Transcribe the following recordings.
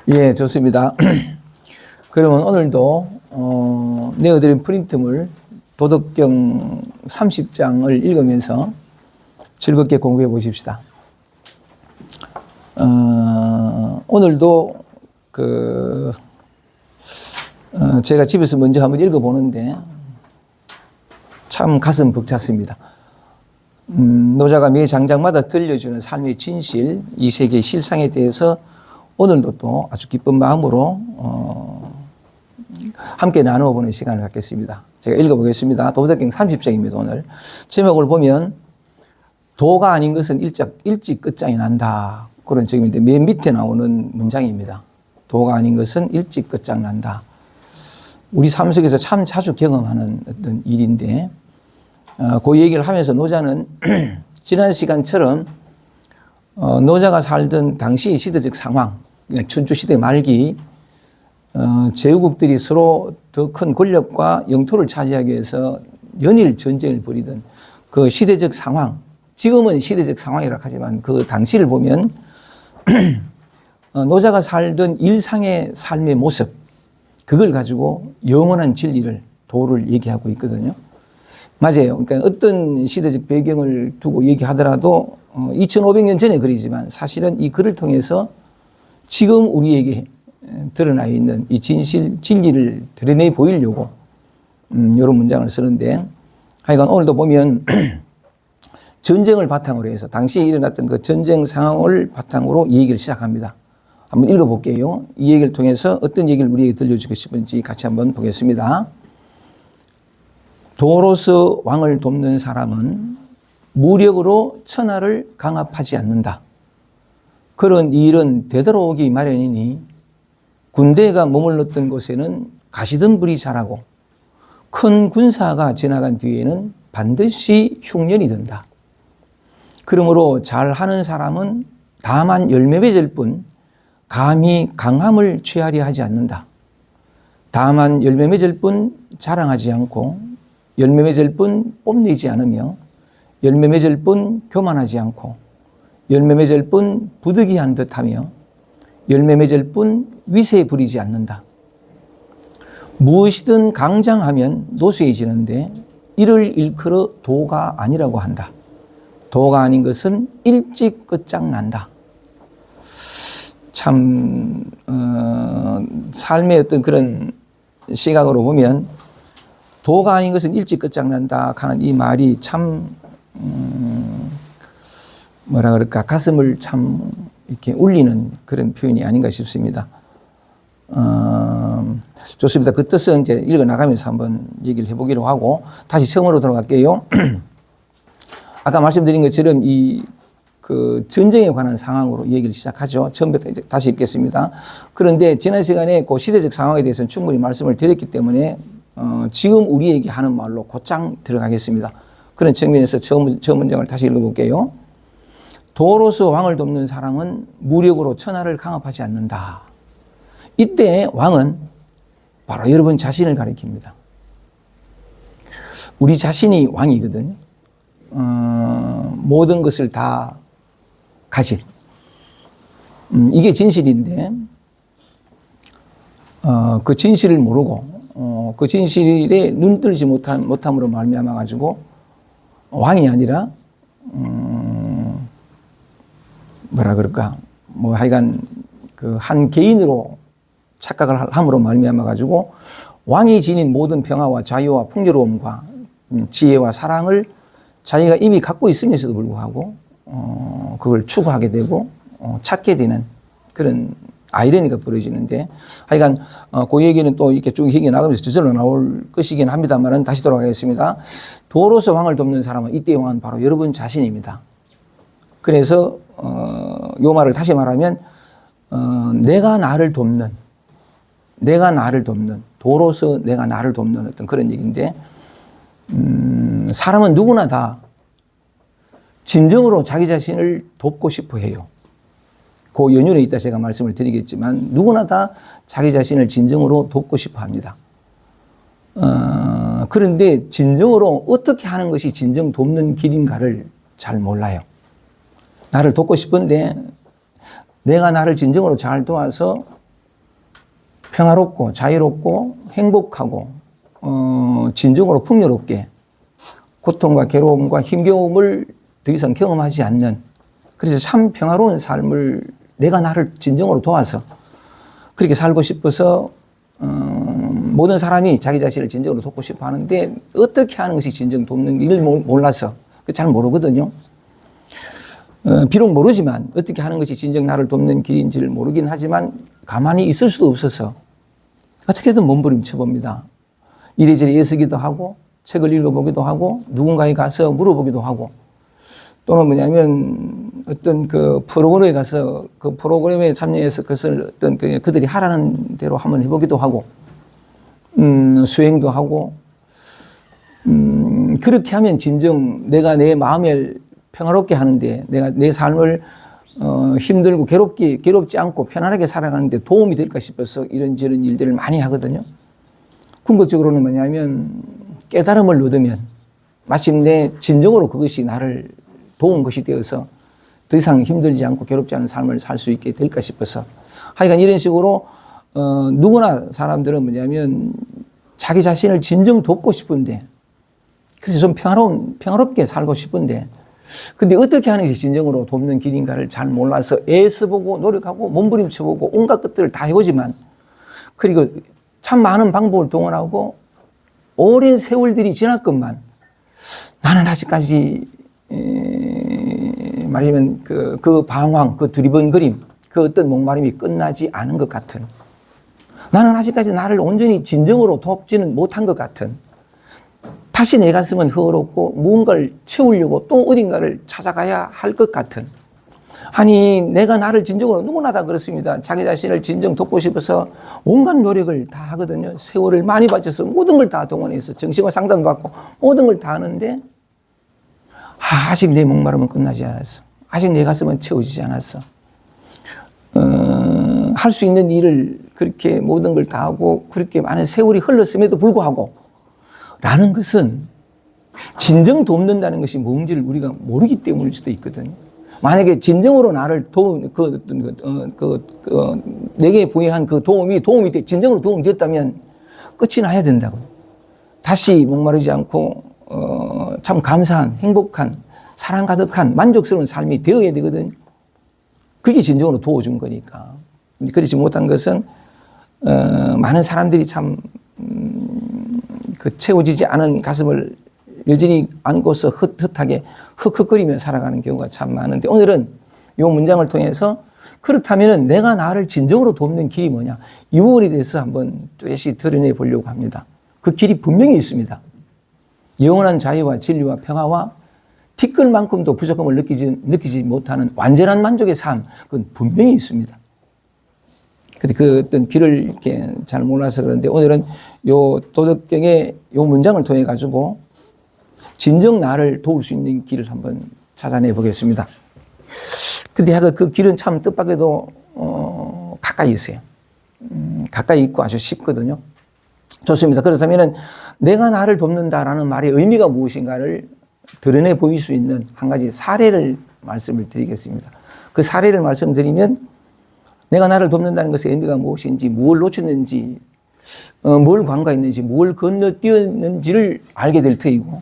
예, 좋습니다. 그러면 오늘도 내어드린 프린트물 도덕경 30장을 읽으면서 즐겁게 공부해 보십시다. 오늘도 제가 집에서 먼저 한번 읽어보는데 참 가슴 벅찼습니다. 노자가 매 장장마다 들려주는 삶의 진실, 이 세계의 실상에 대해서 오늘도 또 아주 기쁜 마음으로 함께 나누어 보는 시간을 갖겠습니다. 제가 읽어보겠습니다. 도덕경 30장입니다. 오늘 제목을 보면 도가 아닌 것은 일찍 끝장이 난다. 그런 적인데 맨 밑에 나오는 문장입니다. 도가 아닌 것은 일찍 끝장 난다. 우리 삶 속에서 참 자주 경험하는 어떤 일인데 그 얘기를 하면서 노자는 지난 시간처럼 노자가 살던 당시 시대적 상황, 춘추시대 말기 제후국들이 서로 더 큰 권력과 영토를 차지하기 위해서 연일 전쟁을 벌이던 그 시대적 상황, 지금은 시대적 상황이라 하지만 그 당시를 보면 노자가 살던 일상의 삶의 모습, 그걸 가지고 영원한 진리를, 도를 얘기하고 있거든요. 맞아요. 그러니까 어떤 시대적 배경을 두고 얘기하더라도 2500년 전의 글이지만 사실은 이 글을 통해서 지금 우리에게 드러나 있는 이 진리를 드러내 보이려고 이런 문장을 쓰는데, 하여간 오늘도 보면 전쟁을 바탕으로 해서 당시에 일어났던 그 전쟁 상황을 바탕으로 이 얘기를 시작합니다. 한번 읽어볼게요. 이 얘기를 통해서 어떤 얘기를 우리에게 들려주고 싶은지 같이 한번 보겠습니다. 도로서 왕을 돕는 사람은 무력으로 천하를 강압하지 않는다. 그런 일은 되돌아오기 마련이니 군대가 머물렀던 곳에는 가시덤불이 자라고 큰 군사가 지나간 뒤에는 반드시 흉년이 든다. 그러므로 잘하는 사람은 다만 열매 맺을 뿐 감히 강함을 취하려 하지 않는다. 다만 열매 맺을 뿐 자랑하지 않고 열매 맺을 뿐 뽐내지 않으며 열매 맺을 뿐 교만하지 않고 열매 맺을 뿐 부득이한 듯하며 열매 맺을 뿐 위세 부리지 않는다. 무엇이든 강장하면 노쇠해지는데 이를 일컬어 도가 아니라고 한다. 도가 아닌 것은 일찍 끝장난다. 참 삶의 어떤 그런 시각으로 보면 도가 아닌 것은 일찍 끝장난다 하는 이 말이 참 뭐라 그럴까, 가슴을 참 이렇게 울리는 그런 표현이 아닌가 싶습니다. 좋습니다. 그 뜻은 이제 읽어 나가면서 한번 얘기를 해보기로 하고 다시 처음으로 돌아갈게요. 아까 말씀드린 것처럼 그 전쟁에 관한 상황으로 얘기를 시작하죠. 처음부터 이제 다시 읽겠습니다. 그런데 지난 시간에 그 시대적 상황에 대해서는 충분히 말씀을 드렸기 때문에 지금 우리에게 하는 말로 곧장 들어가겠습니다. 그런 측면에서 처음 문장을 다시 읽어볼게요. 도로서 왕을 돕는 사람은 무력으로 천하를 강압하지 않는다. 이때 왕은 바로 여러분 자신을 가리킵니다. 우리 자신이 왕이거든요. 모든 것을 다 가진 이게 진실인데 그 진실을 모르고 그 진실에 눈뜨지 못함으로 말미암아 가지고 왕이 아니라 뭐라 그럴까, 뭐 하여간 그 한 개인으로 착각을 함으로 말미암아 가지고 왕이 지닌 모든 평화와 자유와 풍요로움과 지혜와 사랑을 자기가 이미 갖고 있으면서도 불구하고 그걸 추구하게 되고 찾게 되는 그런 아이러니가 벌어지는데, 하여간 그 얘기는 또 이렇게 쭉 얘기 나가면서 저절로 나올 것이긴 합니다만 다시 돌아가겠습니다. 도로서 왕을 돕는 사람은 이때의 왕은 바로 여러분 자신입니다. 그래서 요 말을 다시 말하면 내가 나를 돕는 도로서 내가 나를 돕는 어떤 그런 얘기인데, 사람은 누구나 다 진정으로 자기 자신을 돕고 싶어 해요. 그 연륜에 있다 제가 말씀을 드리겠지만 누구나 다 자기 자신을 진정으로 돕고 싶어 합니다. 그런데 진정으로 어떻게 하는 것이 진정 돕는 길인가를 잘 몰라요. 나를 돕고 싶은데 내가 나를 진정으로 잘 도와서 평화롭고 자유롭고 행복하고 진정으로 풍요롭게 고통과 괴로움과 힘겨움을 더 이상 경험하지 않는, 그래서 참 평화로운 삶을 내가 나를 진정으로 도와서 그렇게 살고 싶어서 모든 사람이 자기 자신을 진정으로 돕고 싶어 하는데 어떻게 하는 것이 진정 돕는 일을 몰라서 잘 모르거든요. 비록 모르지만 어떻게 하는 것이 진정 나를 돕는 길인지를 모르긴 하지만 가만히 있을 수도 없어서 어떻게든 몸부림쳐 봅니다. 이래저래 애쓰기도 하고 책을 읽어보기도 하고 누군가에 가서 물어보기도 하고, 또는 뭐냐면 어떤 그 프로그램에 가서 그 프로그램에 참여해서 그것을 어떤 그들이 하라는 대로 한번 해보기도 하고, 수행도 하고, 그렇게 하면 진정 내가 내 마음을 평화롭게 하는데, 내가 내 삶을 힘들고 괴롭지 않고 편안하게 살아가는데 도움이 될까 싶어서 이런저런 일들을 많이 하거든요. 궁극적으로는 뭐냐면 깨달음을 얻으면 마침내 진정으로 그것이 나를 도운 것이 되어서 더 이상 힘들지 않고 괴롭지 않은 삶을 살 수 있게 될까 싶어서, 하여간 이런 식으로 누구나 사람들은 뭐냐면 자기 자신을 진정 돕고 싶은데, 그래서 좀 평화롭게 살고 싶은데, 근데 어떻게 하는 것이 진정으로 돕는 길인가를 잘 몰라서 애써보고 노력하고 몸부림쳐보고 온갖 것들을 다 해보지만, 그리고 참 많은 방법을 동원하고 오랜 세월들이 지났건만 나는 아직까지 말하자면 그 방황, 그 두리번거림, 그 어떤 목마름이 끝나지 않은 것 같은, 나는 아직까지 나를 온전히 진정으로 돕지는 못한 것 같은, 다시 내 가슴은 허럽고 무언가를 채우려고 또 어딘가를 찾아가야 할 것 같은, 아니 내가 나를 진정으로, 누구나 다 그렇습니다. 자기 자신을 진정 돕고 싶어서 온갖 노력을 다 하거든요. 세월을 많이 바쳐서 모든 걸 다 동원해서 정신과 상담 받고 모든 걸 다 하는데 아직 내 목마름은 끝나지 않았어. 아직 내 가슴은 채워지지 않았어. 할 수 있는 일을 그렇게 모든 걸 다 하고 그렇게 많은 세월이 흘렀음에도 불구하고 라는 것은 진정 돕는다는 것이 뭔지를 우리가 모르기 때문일 수도 있거든요. 만약에 진정으로 나를 내게 부여한 그 도움이 진정으로 도움이 됐다면 끝이 나야 된다고요. 다시 목마르지 않고 참 감사한, 행복한, 사랑 가득한 만족스러운 삶이 되어야 되거든요. 그게 진정으로 도와준 거니까. 그렇지 못한 것은 많은 사람들이 참 채워지지 않은 가슴을 여전히 안고서 흩흩하게 흑흑거리며 살아가는 경우가 참 많은데, 오늘은 이 문장을 통해서 그렇다면 내가 나를 진정으로 돕는 길이 뭐냐, 이 부분에 대해서 한번 뚜렷이 드러내 보려고 합니다. 그 길이 분명히 있습니다. 영원한 자유와 진리와 평화와 티끌만큼도 부족함을 느끼지 못하는 완전한 만족의 삶, 그건 분명히 있습니다. 근데 그 어떤 길을 이렇게 잘 몰라서 그런데, 오늘은 요 도덕경의 요 문장을 통해 가지고 진정 나를 도울 수 있는 길을 한번 찾아내 보겠습니다. 근데 그 길은 참 뜻밖에도 가까이 있어요. 가까이 있고 아주 쉽거든요. 좋습니다. 그렇다면 내가 나를 돕는다라는 말의 의미가 무엇인가를 드러내 보일 수 있는 한 가지 사례를 말씀을 드리겠습니다. 그 사례를 말씀드리면 내가 나를 돕는다는 것의 의미가 무엇인지, 무엇을 놓쳤는지, 뭘 간과했는지, 뭘 건너뛰었는지를 알게 될 터이고,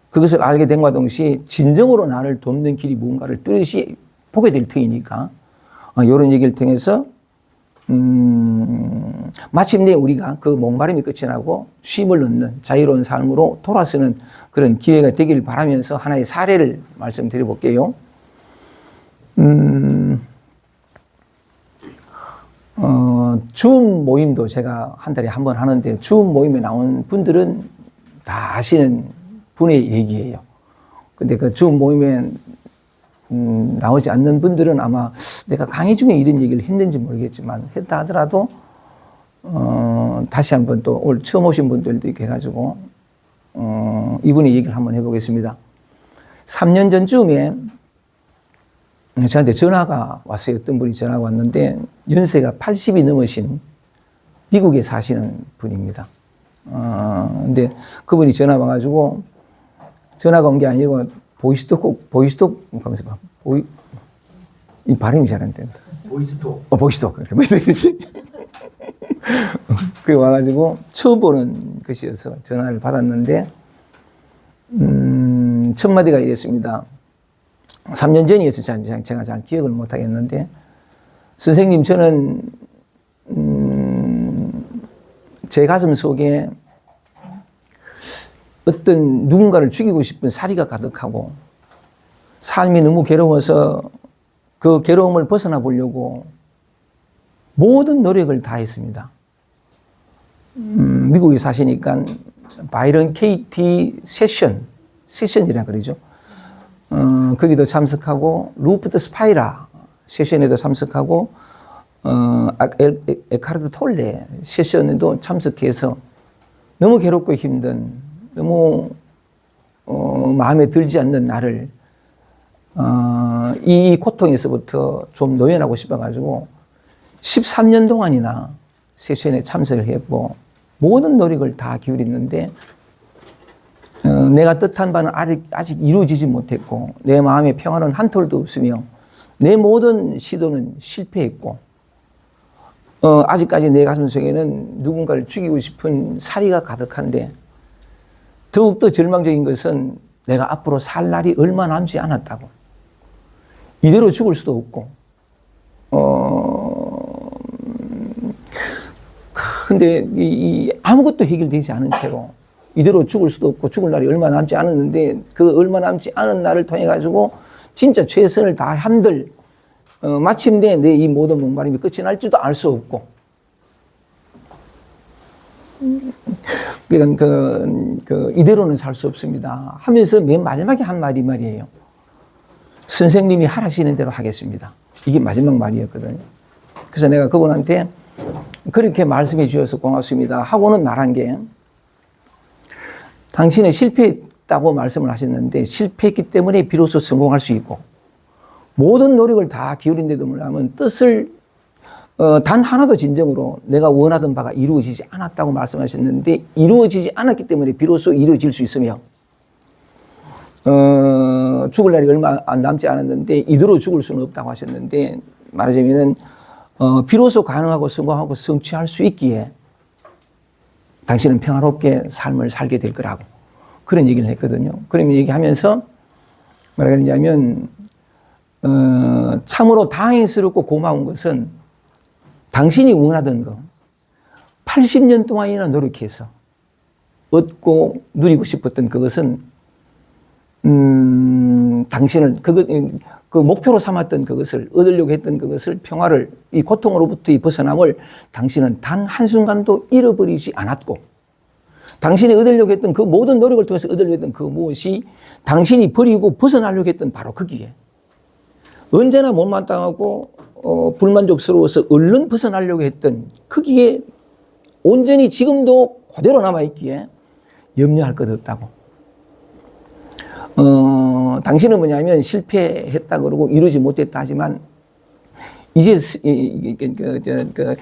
그것을 알게 됨과 동시에 진정으로 나를 돕는 길이 무언가를 뚜렷이 보게 될 터이니까 이런 얘기를 통해서 마침내 우리가 그 목마름이 끝이 나고 쉼을 얻는 자유로운 삶으로 돌아서는 그런 기회가 되길 바라면서 하나의 사례를 말씀드려 볼게요. 줌 모임도 제가 한 달에 한 번 하는데, 줌 모임에 나온 분들은 다 아시는 분의 얘기예요. 근데 그 줌 모임에 나오지 않는 분들은 아마 내가 강의 중에 이런 얘기를 했는지 모르겠지만, 했다 하더라도 다시 한번 또 오늘 처음 오신 분들도 있게 해가지고 이분의 얘기를 한번 해보겠습니다. 3년 전쯤에 저한테 전화가 왔어요. 어떤 분이 전화가 왔는데 연세가 80이 넘으신 미국에 사시는 분입니다. 근데 그분이 전화 와가지고, 전화가 온 게 아니고 보이스톡 하면서 이 발음이 잘 안 된다. 보이스톡. 보이스톡. 이렇게 그게 와가지고 처음 보는 것이어서 전화를 받았는데, 첫 마디가 이랬습니다. 3년 전이어서 제가 잘 기억을 못 하겠는데, 선생님, 저는, 제 가슴 속에 어떤 누군가를 죽이고 싶은 사리가 가득하고, 삶이 너무 괴로워서 그 괴로움을 벗어나 보려고 모든 노력을 다했습니다. 미국에 사시니까 바이런 KT 세션이라 그러죠. 거기도 참석하고, 루프트 스파이라 세션에도 참석하고, 에카르트 톨레 세션에도 참석해서 너무 괴롭고 힘든, 너무 마음에 들지 않는 나를 이 고통에서부터 좀 노연하고 싶어가지고 13년 동안이나 세션에 참석을 했고 모든 노력을 다 기울였는데 내가 뜻한 바는 아직 이루어지지 못했고 내 마음의 평화는 한 톨도 없으며 내 모든 시도는 실패했고 아직까지 내 가슴 속에는 누군가를 죽이고 싶은 사리가 가득한데 더욱더 절망적인 것은 내가 앞으로 살 날이 얼마 남지 않았다고. 이대로 죽을 수도 없고 근데 아무것도 해결되지 않은 채로 이대로 죽을 수도 없고 죽을 날이 얼마 남지 않았는데 그 얼마 남지 않은 날을 통해 가지고 진짜 최선을 다한들 마침내 내 이 모든 목마름이 끝이 날지도 알 수 없고 그러니까 이대로는 살 수 없습니다 하면서 맨 마지막에 한 말이 말이에요. 선생님이 하라시는 대로 하겠습니다. 이게 마지막 말이었거든요. 그래서 내가 그분한테 그렇게 말씀해 주셔서 고맙습니다 하고는 말한 게 당신은 실패했다고 말씀을 하셨는데 실패했기 때문에 비로소 성공할 수 있고 모든 노력을 다 기울인데도 불구하고 뜻을 단 하나도 진정으로 내가 원하던 바가 이루어지지 않았다고 말씀하셨는데 이루어지지 않았기 때문에 비로소 이루어질 수 있으며 죽을 날이 얼마 남지 않았는데 이대로 죽을 수는 없다고 하셨는데 말하자면은 비로소 가능하고 성공하고 성취할 수 있기에 당신은 평화롭게 삶을 살게 될 거라고 그런 얘기를 했거든요. 그런 얘기하면서 뭐라 그러냐면 참으로 다행스럽고 고마운 것은 당신이 원하던 거 80년 동안이나 노력해서 얻고 누리고 싶었던 그것은 당신을 그 목표로 삼았던 그것을 얻으려고 했던 그것을 평화를 이 고통으로부터의 벗어남을 당신은 단 한순간도 잃어버리지 않았고 당신이 얻으려고 했던 그 모든 노력을 통해서 얻으려고 했던 그 무엇이 당신이 버리고 벗어나려고 했던 바로 거기에 언제나 못마땅하고 불만족스러워서 얼른 벗어나려고 했던 거기에 온전히 지금도 그대로 남아있기에 염려할 것 없다고. 당신은 뭐냐면 실패했다 그러고 이루지 못했다 하지만 이제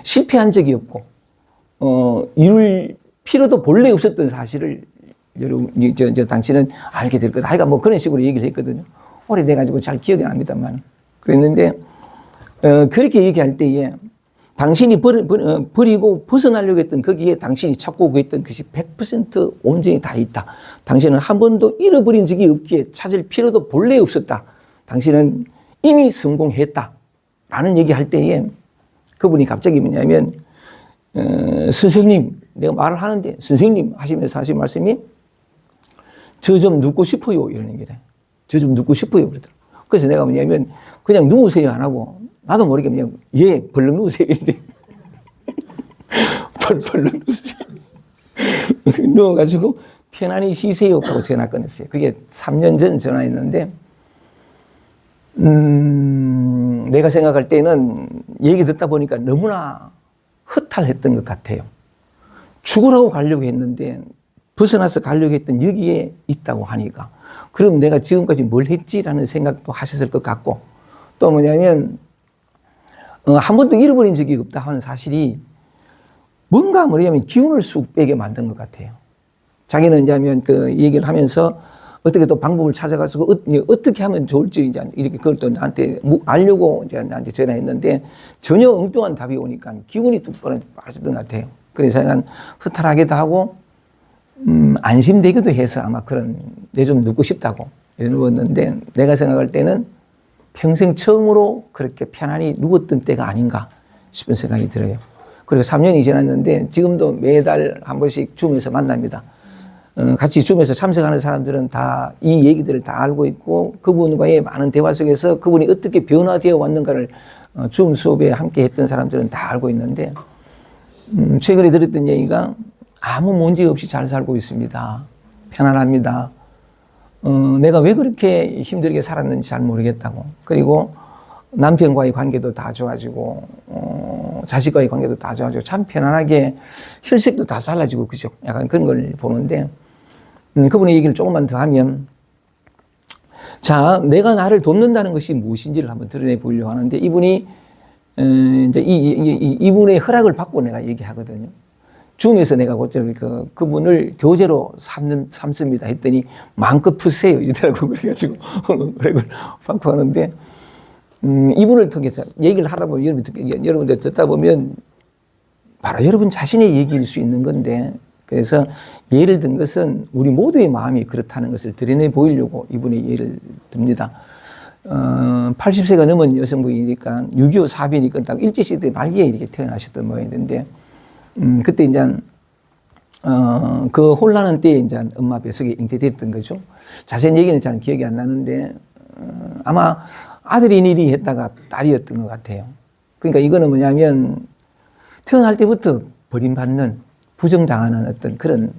실패한 적이 없고 이룰 필요도 본래 없었던 사실을 여러분 당신은 알게 될 거다. 하여가 뭐 그런 식으로 얘기를 했거든요. 오래돼가지고 잘 기억이 안 납니다만 그랬는데 그렇게 얘기할 때에 당신이 버리고 벗어나려고 했던 거기에 당신이 찾고 구했던 것이 100% 온전히 다 있다. 당신은 한 번도 잃어버린 적이 없기에 찾을 필요도 본래 없었다. 당신은 이미 성공했다. 라는 얘기할 때에 그분이 갑자기 뭐냐면 선생님 내가 말을 하는데 선생님 하시면서 하신 말씀이 저 좀 눕고 싶어요 이러는 게래. 저 좀 눕고 싶어요 그러더라고요. 그래서 내가 뭐냐면 그냥 누우세요 안 하고 나도 모르게 그냥 예 벌렁 누우세요 이래. 벌렁 누우세요. 누워가지고 편안히 쉬세요 하고 전화 끊었어요. 그게 3년 전 전화했는데 내가 생각할 때는 얘기 듣다 보니까 너무나 허탈했던 것 같아요. 죽으라고 가려고 했는데 벗어나서 가려고 했던 여기에 있다고 하니까 그럼 내가 지금까지 뭘 했지라는 생각도 하셨을 것 같고 또 뭐냐면 한 번도 잃어버린 적이 없다 하는 사실이 뭔가 뭐냐면 기운을 쑥 빼게 만든 것 같아요. 자기는 이제 하면 그 얘기를 하면서 어떻게 또 방법을 찾아가지고 어떻게 하면 좋을지 이제 이렇게 그걸 또 나한테 알려고 이제 나한테 전화했는데 전혀 엉뚱한 답이 오니까 기분이 뚝 빠졌던 것 같아요. 그래서 약간 허탈하기도 하고, 안심되기도 해서 아마 내 좀 눕고 싶다고 이러는데 내가 생각할 때는 평생 처음으로 그렇게 편안히 누웠던 때가 아닌가 싶은 생각이 들어요. 그리고 3년이 지났는데 지금도 매달 한 번씩 줌에서 만납니다. 같이 줌에서 참석하는 사람들은 다 이 얘기들을 다 알고 있고 그분과의 많은 대화 속에서 그분이 어떻게 변화되어 왔는가를 줌 수업에 함께 했던 사람들은 다 알고 있는데 최근에 들었던 얘기가 아무 문제 없이 잘 살고 있습니다. 편안합니다. 내가 왜 그렇게 힘들게 살았는지 잘 모르겠다고. 그리고 남편과의 관계도 다 좋아지고 자식과의 관계도 다 좋아지고 참 편안하게 혈색도 다 달라지고 그죠. 약간 그런 걸 보는데 그분의 얘기를 조금만 더 하면 자, 내가 나를 돕는다는 것이 무엇인지를 한번 드러내 보려고 하는데 이분이 이제 이분의 허락을 받고 내가 얘기하거든요. 줌에서 내가 곧잘 그분을 교재로 삼습니다 했더니 마음껏 푸세요 이러더라고. 그래가지고 그걸 받고 하는데 이분을 통해서 얘기를 하다 보면 여러분들 듣다 보면 바로 여러분 자신의 얘기일 수 있는 건데 그래서 예를 든 것은 우리 모두의 마음이 그렇다는 것을 드러내 보이려고 이분의 예를 듭니다. 80세가 넘은 여성분이니까 6.25 사변이 끝나고 일제시대 말기에 이렇게 태어나셨던 모양인데 그때 이제 그 혼란한 때에 이제 엄마 뱃속에 잉태됐던 거죠. 자세한 얘기는 잘 기억이 안 나는데 아마 아들이 일이 했다가 딸이었던 것 같아요. 그러니까 이거는 뭐냐면 태어날 때부터 버림받는 부정당하는 어떤 그런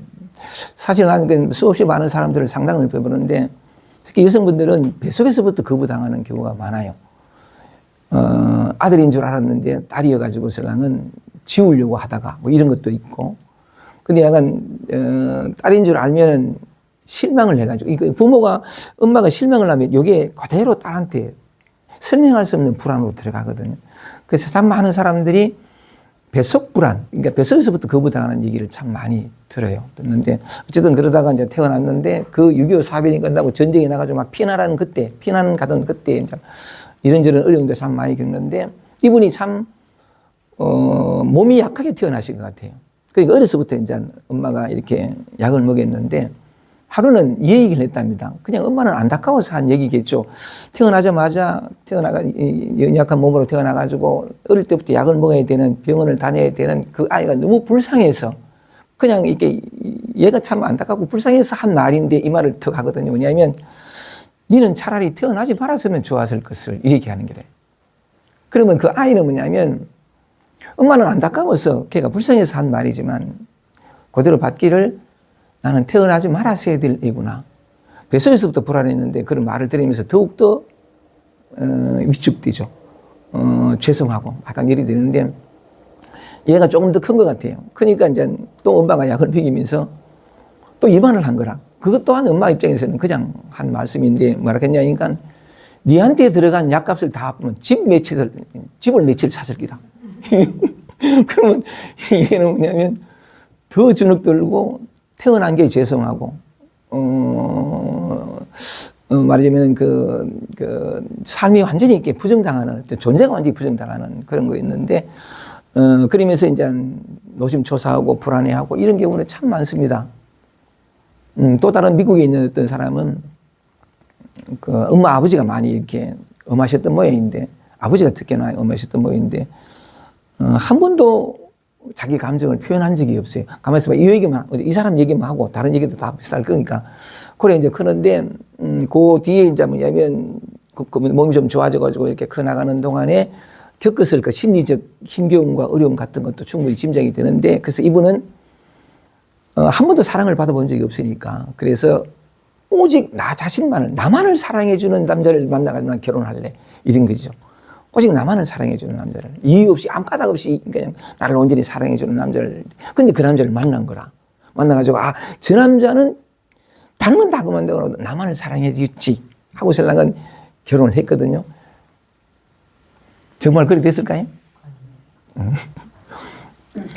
사실 나는 수없이 많은 사람들을 상담을 해보는데 특히 여성분들은 뱃속에서부터 거부당하는 경우가 많아요. 아들인 줄 알았는데 딸이어가지고 신랑은 지우려고 하다가 뭐 이런 것도 있고 근데 약간 딸인 줄 알면은 실망을 해가지고 부모가 엄마가 실망을 하면 이게 그대로 딸한테 설명할 수 없는 불안으로 들어가거든요. 그래서 참 많은 사람들이 뱃속 불안, 그러니까 뱃속에서부터 거부당하는 얘기를 참 많이 들어요. 듣는데 어쨌든 그러다가 이제 태어났는데 그 6.25 사변이 끝나고 전쟁이 나가지고 막 피난 가던 그때 이제 이런저런 어려움도 참 많이 겪는데 이분이 참 몸이 약하게 태어나신 것 같아요. 그러니까 어려서부터 이제 엄마가 이렇게 약을 먹였는데 하루는 이 얘기를 했답니다. 그냥 엄마는 안타까워서 한 얘기겠죠. 태어나자마자 연약한 몸으로 태어나가지고 어릴 때부터 약을 먹어야 되는 병원을 다녀야 되는 그 아이가 너무 불쌍해서 그냥 이렇게 얘가 참 안타깝고 불쌍해서 한 말인데 이 말을 더 하거든요. 뭐냐면 니는 차라리 태어나지 말았으면 좋았을 것을 이렇게 하는 게래. 그러면 그 아이는 뭐냐면 엄마는 안타까워서 걔가 불쌍해서 한 말이지만 그대로 받기를 나는 태어나지 말았어야 될 애구나. 뱃속에서부터 불안했는데 그런 말을 들으면서 더욱더 위축되죠. 죄송하고 약간 일이 되는데 얘가 조금 더 큰 것 같아요. 그러니까 이제 또 엄마가 약을 먹이면서 또 이 말을 한 거라. 그것 또한 엄마 입장에서는 그냥 한 말씀인데 뭐라 했냐니까 니한테 들어간 약값을 다 합하면 집을 며칠 샀을 기다. 그러면 얘는 뭐냐면 더 주눅 들고 태어난 게 죄송하고, 말하자면 삶이 완전히 이렇게 부정당하는, 존재가 완전히 부정당하는 그런 거 있는데, 그러면서 이제 노심초사하고 불안해하고 이런 경우는 참 많습니다. 또 다른 미국에 있는 어떤 사람은 엄마 아버지가 많이 이렇게 엄하셨던 모양인데, 아버지가 특히나 엄하셨던 모양인데, 한 번도 자기 감정을 표현한 적이 없어요. 가만히 있어봐. 이 사람 얘기만 하고 다른 얘기도 다 비슷할 거니까. 그래, 이제 그런데, 그 뒤에 이제 뭐냐면, 몸이 좀 좋아져가지고 이렇게 커나가는 동안에 겪었을 그 심리적 힘겨움과 어려움 같은 것도 충분히 짐작이 되는데, 그래서 이분은, 한 번도 사랑을 받아본 적이 없으니까. 그래서 오직 나 자신만을, 나만을 사랑해주는 남자를 만나가지고 난 결혼할래. 이런 거죠. 오직 나만을 사랑해주는 남자를 이유 없이 아무 까닭 없이 그냥 나를 온전히 사랑해주는 남자를 근데 그 남자를 만난 거라. 만나가지고 저 남자는 다른 건 다 그만두고 나만을 사랑해주지 하고 신랑은 결혼을 했거든요. 정말 그렇게 됐을까요?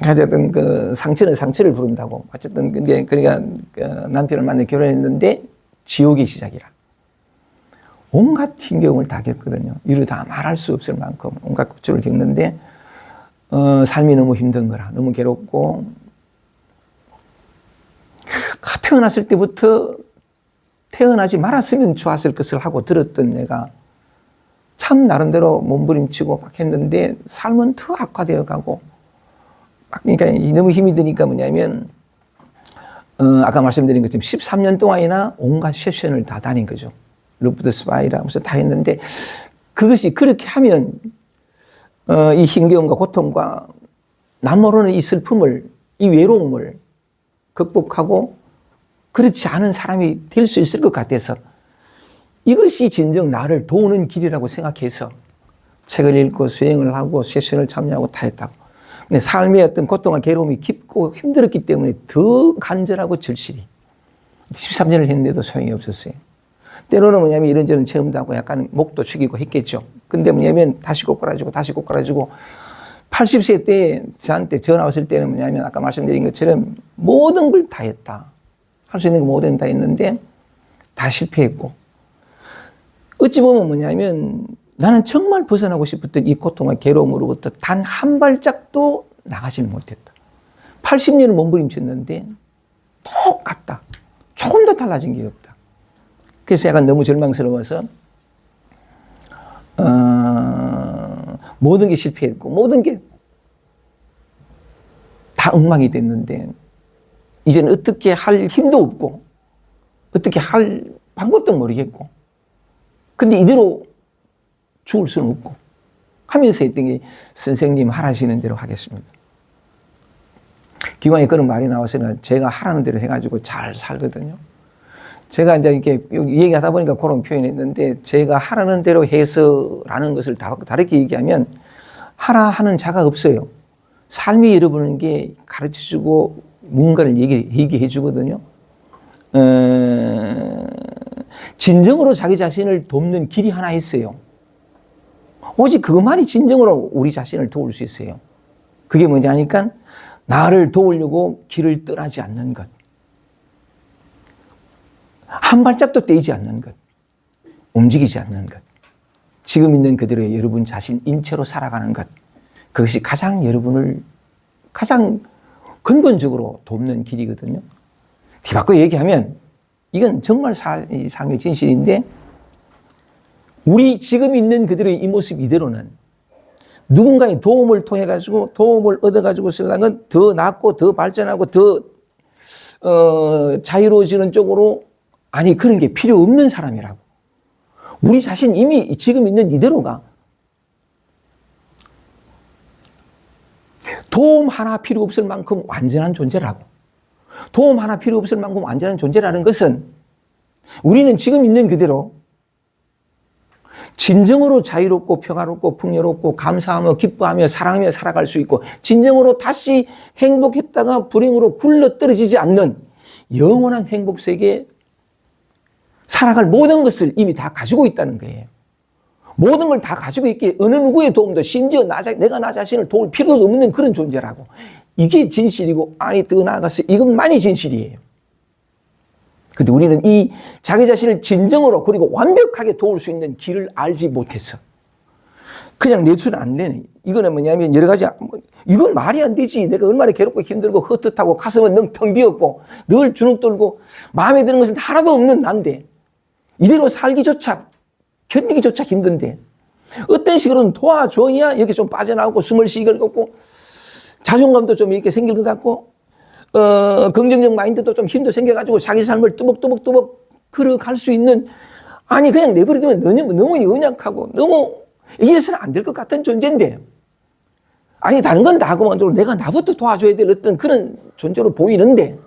어쨌든 그 상처는 상처를 부른다고. 어쨌든 근데 그러니까 그 남편을 만나 결혼했는데 지옥의 시작이라. 온갖 힘겨움을 다 겪거든요. 이를 다 말할 수 없을 만큼 온갖 고초를 겪는데 삶이 너무 힘든 거라. 너무 괴롭고 태어났을 때부터 태어나지 말았으면 좋았을 것을 하고 들었던 내가 참 나름대로 몸부림치고 막 했는데 삶은 더 악화되어 가고 그러니까 너무 힘이 드니까 뭐냐면 아까 말씀드린 것처럼 13년 동안이나 온갖 세션을 다 다닌 거죠. 루프드 스파이라 무슨 다 했는데 그것이 그렇게 하면 이 힘겨움과 고통과 남 모르는 이 슬픔을 이 외로움을 극복하고 그렇지 않은 사람이 될 수 있을 것 같아서 이것이 진정 나를 도우는 길이라고 생각해서 책을 읽고 수행을 하고 세션을 참여하고 다 했다고. 근데 삶의 어떤 고통과 괴로움이 깊고 힘들었기 때문에 더 간절하고 절실히 13년을 했는데도 소용이 없었어요. 때로는 뭐냐면 이런저런 체험도 하고 약간 목도 축이고 했겠죠. 근데 뭐냐면 다시 꼬꾸라지고 80세 때 저한테 전화 왔을 때는 뭐냐면 아까 말씀드린 것처럼 모든 걸 다 했다. 할 수 있는 거 모든 다 했는데 다 실패했고 어찌 보면 뭐냐면 나는 정말 벗어나고 싶었던 이 고통과 괴로움으로부터 단 한 발짝도 나가지 못했다. 80년을 몸부림쳤는데 똑같다. 조금 더 달라진 게 없다. 그래서 약간 너무 절망스러워서 모든 게 실패했고 모든 게 다 엉망이 됐는데 이제는 어떻게 할 힘도 없고 어떻게 할 방법도 모르겠고 근데 이대로 죽을 수는 없고 하면서 했던 게 선생님 하라시는 대로 하겠습니다. 기왕에 그런 말이 나와서는 제가 하라는 대로 해가지고 잘 살거든요. 제가 이제 이렇게 얘기하다 보니까 그런 표현했는데 제가 하라는 대로 해서라는 것을 다르게 얘기하면 하라 하는 자가 없어요. 삶이 여러분은 게 가르쳐주고 뭔가를 얘기해 주거든요. 진정으로 자기 자신을 돕는 길이 하나 있어요. 오직 그것만이 진정으로 우리 자신을 도울 수 있어요. 그게 뭔지 아니까 나를 도우려고 길을 떠나지 않는 것. 한 발짝도 떼지 않는 것. 움직이지 않는 것. 지금 있는 그대로의 여러분 자신 인체로 살아가는 것. 그것이 여러분을 가장 근본적으로 돕는 길이거든요. 뒤바꿔 얘기하면 이건 정말 삶의 진실인데 우리 지금 있는 그대로의 이 모습 이대로는 누군가의 도움을 통해 가지고 도움을 얻어 가지고 신랑은 더 낫고 더 발전하고 더 자유로워지는 쪽으로 아니 그런 게 필요 없는 사람이라고. 우리 자신 이미 지금 있는 이대로가 도움 하나 필요 없을 만큼 완전한 존재라고. 도움 하나 필요 없을 만큼 완전한 존재라는 것은 우리는 지금 있는 그대로 진정으로 자유롭고 평화롭고 풍요롭고 감사하며 기뻐하며 사랑하며 살아갈 수 있고 진정으로 다시 행복했다가 불행으로 굴러떨어지지 않는 영원한 행복 세계에 살아갈 모든 것을 이미 다 가지고 있다는 거예요. 모든 걸 다 가지고 있기에 어느 누구의 도움도 심지어 내가 나 자신을 도울 필요도 없는 그런 존재라고. 이게 진실이고 아니 더 나아가서 이것만이 진실이에요. 그런데 우리는 이 자기 자신을 진정으로 그리고 완벽하게 도울 수 있는 길을 알지 못해서 그냥 내수는 안 되네. 이거는 뭐냐면 여러 가지 이건 말이 안 되지. 내가 얼마나 괴롭고 힘들고 헛헛하고 가슴은 능 텅 비었고 늘 주눅 들고 마음에 드는 것은 하나도 없는 난데 이대로 살기조차 견디기조차 힘든데 어떤 식으로는 도와줘야 여기 좀 빠져나오고 숨을 쉬게 걷고 자존감도 좀 이렇게 생길 것 같고 긍정적 마인드도 좀 힘도 생겨가지고 자기 삶을 뚜벅뚜벅뚜벅 걸어갈 수 있는 아니 그냥 내버려두면 너무 연약하고 너무 이래서는 안 될 것 같은 존재인데 아니 다른 건 다 그만두고 내가 나부터 도와줘야 될 어떤 그런 존재로 보이는데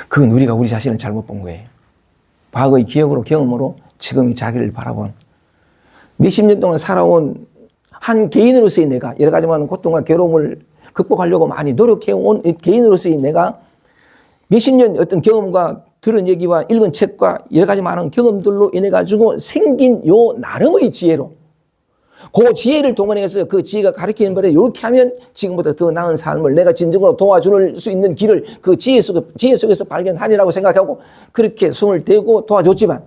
그건 우리가 우리 자신을 잘못 본 거예요. 과거의 기억으로 경험으로 지금의 자기를 바라본 몇십 년 동안 살아온 한 개인으로서의 내가 여러 가지 많은 고통과 괴로움을 극복하려고 많이 노력해온 개인으로서의 내가 몇십 년 어떤 경험과 들은 얘기와 읽은 책과 여러 가지 많은 경험들로 인해 가지고 생긴 요 나름의 지혜로 그 지혜를 동원해서 그 지혜가 가르치는 바에 이렇게 하면 지금보다 더 나은 삶을 내가 진정으로 도와줄 수 있는 길을 그 지혜 속에서 발견하리라고 생각하고 그렇게 손을 대고 도와줬지만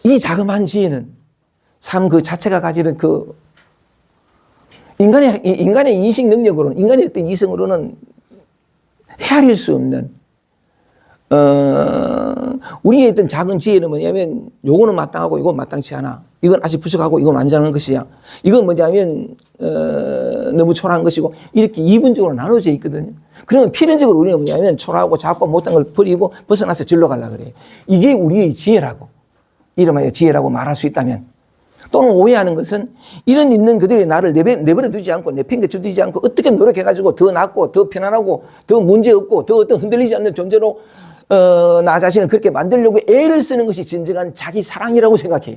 이 자그마한 지혜는 삶 그 자체가 가지는 그 인간의 인식 능력으로는, 인간의 어떤 이성으로는 헤아릴 수 없는, 우리의 어떤 작은 지혜는 뭐냐면, 요거는 마땅하고 이건 마땅치 않아. 이건 아직 부족하고 이건 완전한 것이야. 이건 뭐냐면, 너무 초라한 것이고, 이렇게 이분적으로 나눠져 있거든요. 그러면 필연적으로 우리는 뭐냐면, 초라하고 작고 못한 걸 버리고 벗어나서 질러 가려고 그래요. 이게 우리의 지혜라고. 이름하여 지혜라고 말할 수 있다면, 또는 오해하는 것은 이런 있는 그들의 나를 내버려 두지 않고 내팽개쳐 두지 않고 어떻게 노력해가지고 더 낫고 더 편안하고 더 문제없고 더 어떤 흔들리지 않는 존재로 나 자신을 그렇게 만들려고 애를 쓰는 것이 진정한 자기 사랑이라고 생각해요.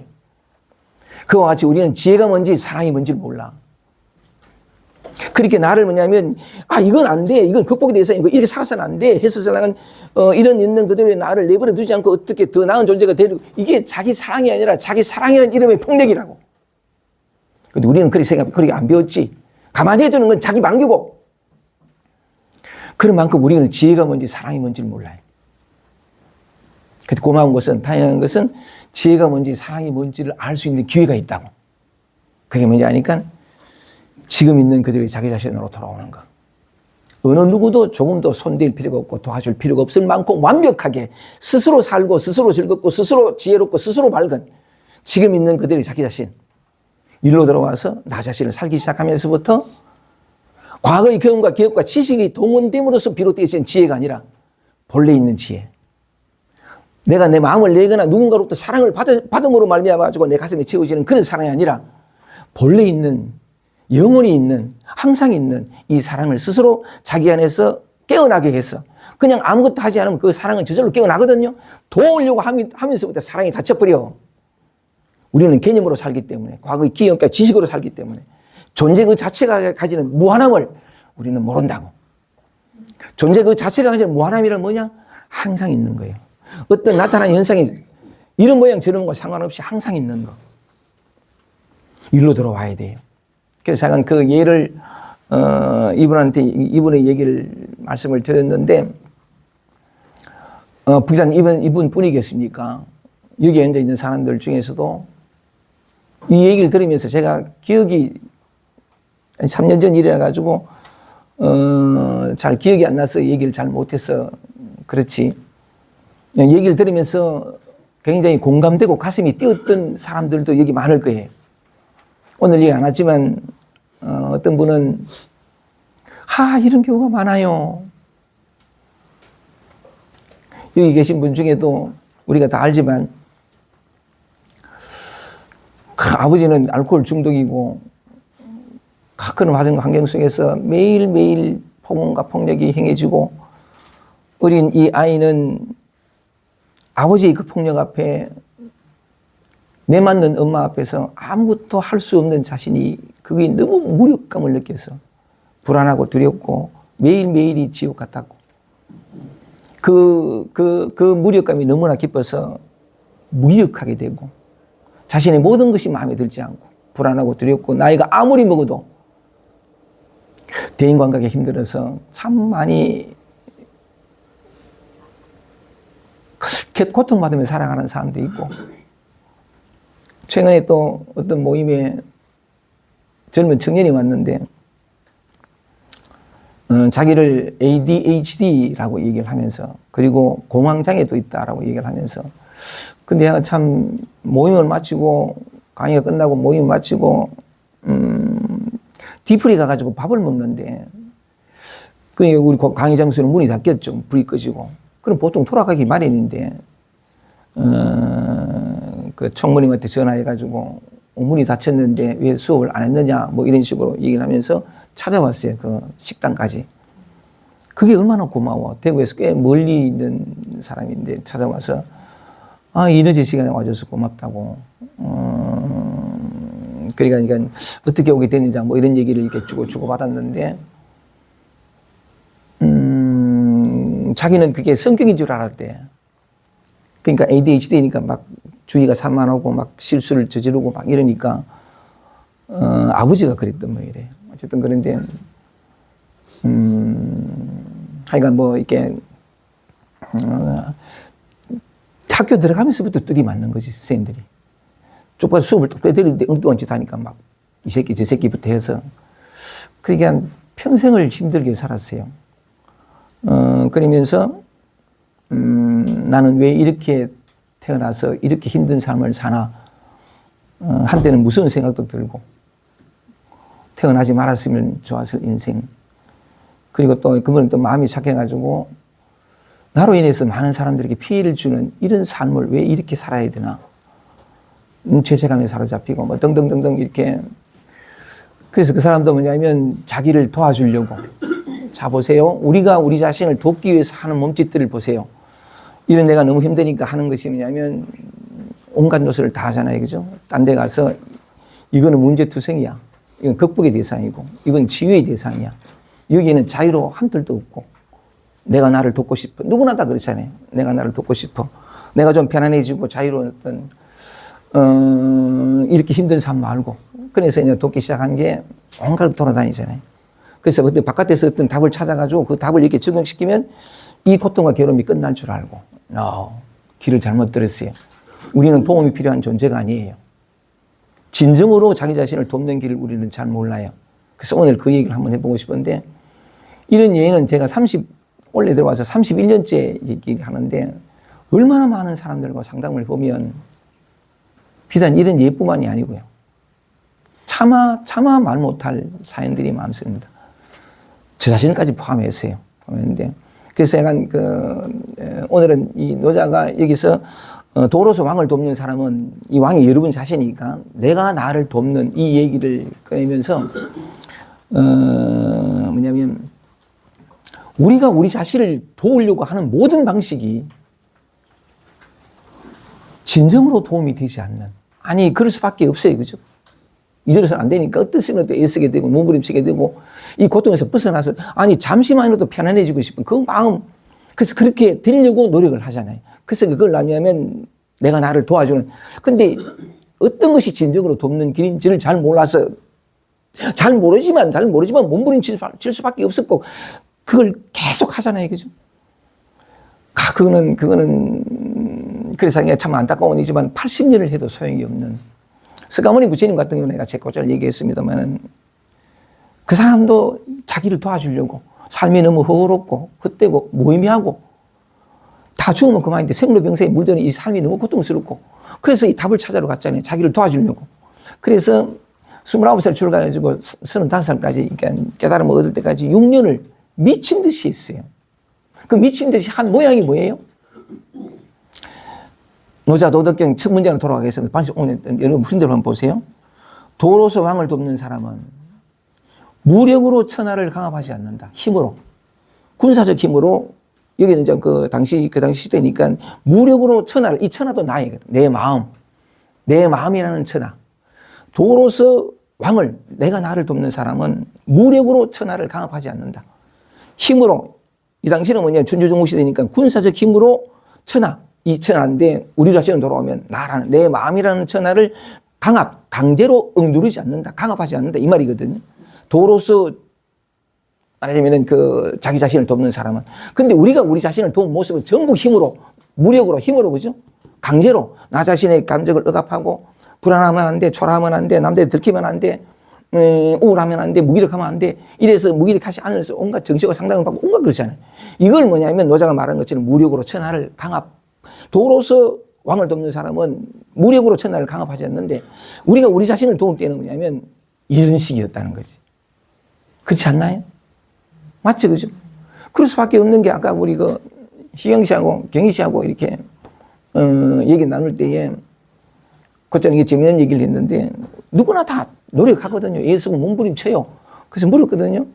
그와 같이 우리는 지혜가 뭔지 사랑이 뭔지를 몰라. 그렇게 나를 뭐냐면 이건 안 돼. 이건 극복이 돼서 이렇게 살아서는 안 돼. 해서는 이런 있는 그들의 나를 내버려 두지 않고 어떻게 더 나은 존재가 되는 이게 자기 사랑이 아니라 자기 사랑이라는 이름의 폭력이라고. 근데 우리는 그렇게 생각하면 그렇게 안 배웠지. 가만히 해두는 건 자기 만개고. 그런 만큼 우리는 지혜가 뭔지 사랑이 뭔지를 몰라요. 그래서 고마운 것은 다양한 것은 지혜가 뭔지 사랑이 뭔지를 알 수 있는 기회가 있다고. 그게 뭔지 아니까 지금 있는 그들이 자기 자신으로 돌아오는 것. 어느 누구도 조금도 손댈 필요가 없고 도와줄 필요가 없을 만큼 완벽하게 스스로 살고 스스로 즐겁고 스스로 지혜롭고 스스로 밝은 지금 있는 그들이 자기 자신. 일로 들어와서 나 자신을 살기 시작하면서부터 과거의 경험과 기억과 지식이 동원됨으로써 비롯되어진 지혜가 아니라 본래 있는 지혜. 내가 내 마음을 내거나 누군가로부터 사랑을 받음으로 말미암아가지고 내 가슴에 채워지는 그런 사랑이 아니라 본래 있는 영원히 있는 항상 있는 이 사랑을 스스로 자기 안에서 깨어나게 해서 그냥 아무것도 하지 않으면 그 사랑은 저절로 깨어나거든요. 도우려고 하면서부터 사랑이 닫혀버려. 우리는 개념으로 살기 때문에 과거의 기억과 지식으로 살기 때문에 존재 그 자체가 가지는 무한함을 우리는 모른다고. 존재 그 자체가 가지는 무한함이란 뭐냐? 항상 있는 거예요. 어떤 나타나는 현상이 이런 모양 저런 거 상관없이 항상 있는 거. 일로 들어와야 돼요. 그래서 잠깐 그 예를 이분한테 이분의 얘기를 말씀을 드렸는데 부산 이분 뿐이겠습니까? 여기 앉아 있는 사람들 중에서도 이 얘기를 들으면서 제가 기억이 3년 전 일이라 가지고 잘 기억이 안 나서 얘기를 잘 못해서 그렇지. 얘기를 들으면서 굉장히 공감되고 가슴이 뛰었던 사람들도 여기 많을 거예요. 오늘 얘기 안 하지만 어떤 분은 이런 경우가 많아요. 여기 계신 분 중에도 우리가 다 알지만 아버지는 알코올 중독이고 그런 환경 속에서 매일매일 폭언과 폭력이 행해지고 어린 이 아이는 아버지의 그 폭력 앞에 내맞는 엄마 앞에서 아무것도 할 수 없는 자신이 그게 너무 무력감을 느껴서 불안하고 두렵고 매일매일이 지옥 같았고 그 무력감이 너무나 깊어서 무력하게 되고 자신의 모든 것이 마음에 들지 않고 불안하고 두렵고 나이가 아무리 먹어도 대인관계가 힘들어서 참 많이 고통받으며 살아가는 사람도 있고 최근에 또 어떤 모임에 젊은 청년이 왔는데 자기를 ADHD라고 얘기를 하면서 그리고 공황장애도 있다라고 얘기를 하면서 근데 내가 참 모임을 마치고 강의가 끝나고 모임 마치고 뒤풀이 가가지고 밥을 먹는데 우리 강의 장소는 문이 닫혔죠. 불이 꺼지고 그럼 보통 돌아가기 마련인데 그 총무님한테 전화해가지고 문이 닫혔는데 왜 수업을 안 했느냐 뭐 이런 식으로 얘기를 하면서 찾아왔어요. 그 식당까지. 그게 얼마나 고마워. 대구에서 꽤 멀리 있는 사람인데 찾아와서 이 늦은 시간에 와줘서 고맙다고. 그러니까 어떻게 오게 됐는지 뭐 이런 얘기를 이렇게 주고받았는데 자기는 그게 성격인 줄 알았대. 그러니까 ADHD니까 막 주의가 산만하고 막 실수를 저지르고 막 이러니까 아버지가 그랬던 모양이래요. 어쨌든 그런데, 하여간 뭐, 이렇게, 학교 들어가면서부터 뚜리 맞는 거지, 선생님들이. 쪽봐서 수업을 딱 빼드리는데 엉뚱한 짓 하니까 막, 이 새끼, 저 새끼부터 해서. 그러니까 평생을 힘들게 살았어요. 그러면서, 나는 왜 이렇게 태어나서 이렇게 힘든 삶을 사나. 한때는 무서운 생각도 들고, 태어나지 말았으면 좋았을 인생. 그리고 또 그분은 또 마음이 착해가지고, 나로 인해서 많은 사람들에게 피해를 주는 이런 삶을 왜 이렇게 살아야 되나. 죄책감에 사로잡히고, 뭐 등등등등 이렇게. 그래서 그 사람도 뭐냐면 자기를 도와주려고. 자, 보세요. 우리가 우리 자신을 돕기 위해서 하는 몸짓들을 보세요. 이런 내가 너무 힘드니까 하는 것이 뭐냐면 온갖 요소를 다 하잖아요. 그죠? 딴 데 가서 이거는 문제투성이야. 이건 극복의 대상이고, 이건 치유의 대상이야. 여기에는 자유로 한틀도 없고, 내가 나를 돕고 싶어. 누구나 다 그렇잖아요. 내가 나를 돕고 싶어. 내가 좀 편안해지고 자유로운 어떤, 이렇게 힘든 삶 말고. 그래서 이제 돕기 시작한 게 온갖 돌아다니잖아요. 그래서 그때 바깥에서 어떤 답을 찾아가지고 그 답을 이렇게 적용시키면 이 고통과 괴로움이 끝날 줄 알고, 길을 잘못 들었어요. 우리는 도움이 필요한 존재가 아니에요. 진정으로 자기 자신을 돕는 길을 우리는 잘 몰라요. 그래서 오늘 그 얘기를 한번 해보고 싶은데, 이런 예는 제가 원래 들어와서 31년째 얘기를 하는데, 얼마나 많은 사람들과 상담을 보면, 비단 이런 예뿐만이 아니고요. 차마 말 못할 사연들이 많습니다. 저 자신까지 포함해서요. 그래서 약간 오늘은 이 노자가 여기서 도로서 왕을 돕는 사람은 이 왕이 여러분 자신이니까 내가 나를 돕는 이 얘기를 꺼내면서 뭐냐면 우리가 우리 자신을 도우려고 하는 모든 방식이 진정으로 도움이 되지 않는, 아니 그럴 수밖에 없어요. 그죠? 이대로서는 안 되니까 어떤 생각도 애쓰게 되고 몸부림치게 되고 이 고통에서 벗어나서 아니 잠시만이라도 편안해지고 싶은 그 마음, 그래서 그렇게 되려고 노력을 하잖아요. 그래서 그걸 하냐면 내가 나를 도와주는, 근데 어떤 것이 진정으로 돕는 길인지를 잘 몰라서 잘 모르지만 몸부림칠 수밖에 없었고 그걸 계속 하잖아요. 그죠? 그거는 그래서 참 안타까운 일이지만 80년을 해도 소용이 없는, 스가모니 부처님 같은 경우는 내가 제 고찰 얘기했습니다만 그 사람도 자기를 도와주려고 삶이 너무 허겁고 헛되고 무의미하고 다 죽으면 그만인데 생로병사에 물드는 이 삶이 너무 고통스럽고 그래서 이 답을 찾아러 갔잖아요. 자기를 도와주려고. 그래서 29살 출가해가지고 35살까지 그러니까 깨달음을 얻을 때까지 6년을 미친 듯이 했어요. 그 미친 듯이 한 모양이 뭐예요? 노자 도덕경 첫 문제로 돌아가겠습니다. 오늘 여러분 무슨 대로 한번 보세요. 도로서 왕을 돕는 사람은 무력으로 천하를 강압하지 않는다. 힘으로. 군사적 힘으로, 여기는 이제 그 당시 시대니까 무력으로 천하를, 이 천하도 나의, 내 마음이라는 천하. 도로서 왕을, 내가 나를 돕는 사람은 무력으로 천하를 강압하지 않는다. 힘으로, 이 당시는 뭐냐, 춘추전국 시대니까 군사적 힘으로 천하, 이 천하인데 우리 자신은 돌아오면 나라는, 내 마음이라는 천하를 강제로 억누르지 않는다. 강압하지 않는다. 이 말이거든요. 도로서 말하자면은 자기 자신을 돕는 사람은. 근데 우리가 우리 자신을 도운 모습은 전부 힘으로, 무력으로, 힘으로, 그죠? 강제로 나 자신의 감정을 억압하고 불안하면 안 돼, 초라하면 안 돼, 남들 들키면 안 돼, 우울하면 안 돼, 무기력하면 안 돼. 이래서 무기력하지 않으면서 온갖 정신과 상담을 받고 온갖 그렇잖아요. 이걸 뭐냐면 노자가 말한 것처럼 무력으로 천하를 도로서 왕을 돕는 사람은 무력으로 천하를 강압하지 않는데 우리가 우리 자신을 도울 때는 뭐냐면 이런 식이었다는 거지. 그렇지 않나요? 맞죠? 그죠? 그럴 수밖에 없는 게 아까 우리 희영 씨하고 경희 씨하고 이렇게, 얘기 나눌 때에 곧전 이게 재미있는 얘기를 했는데 누구나 다 노력하거든요. 애쓰고 몸부림쳐요. 그래서 물었거든요.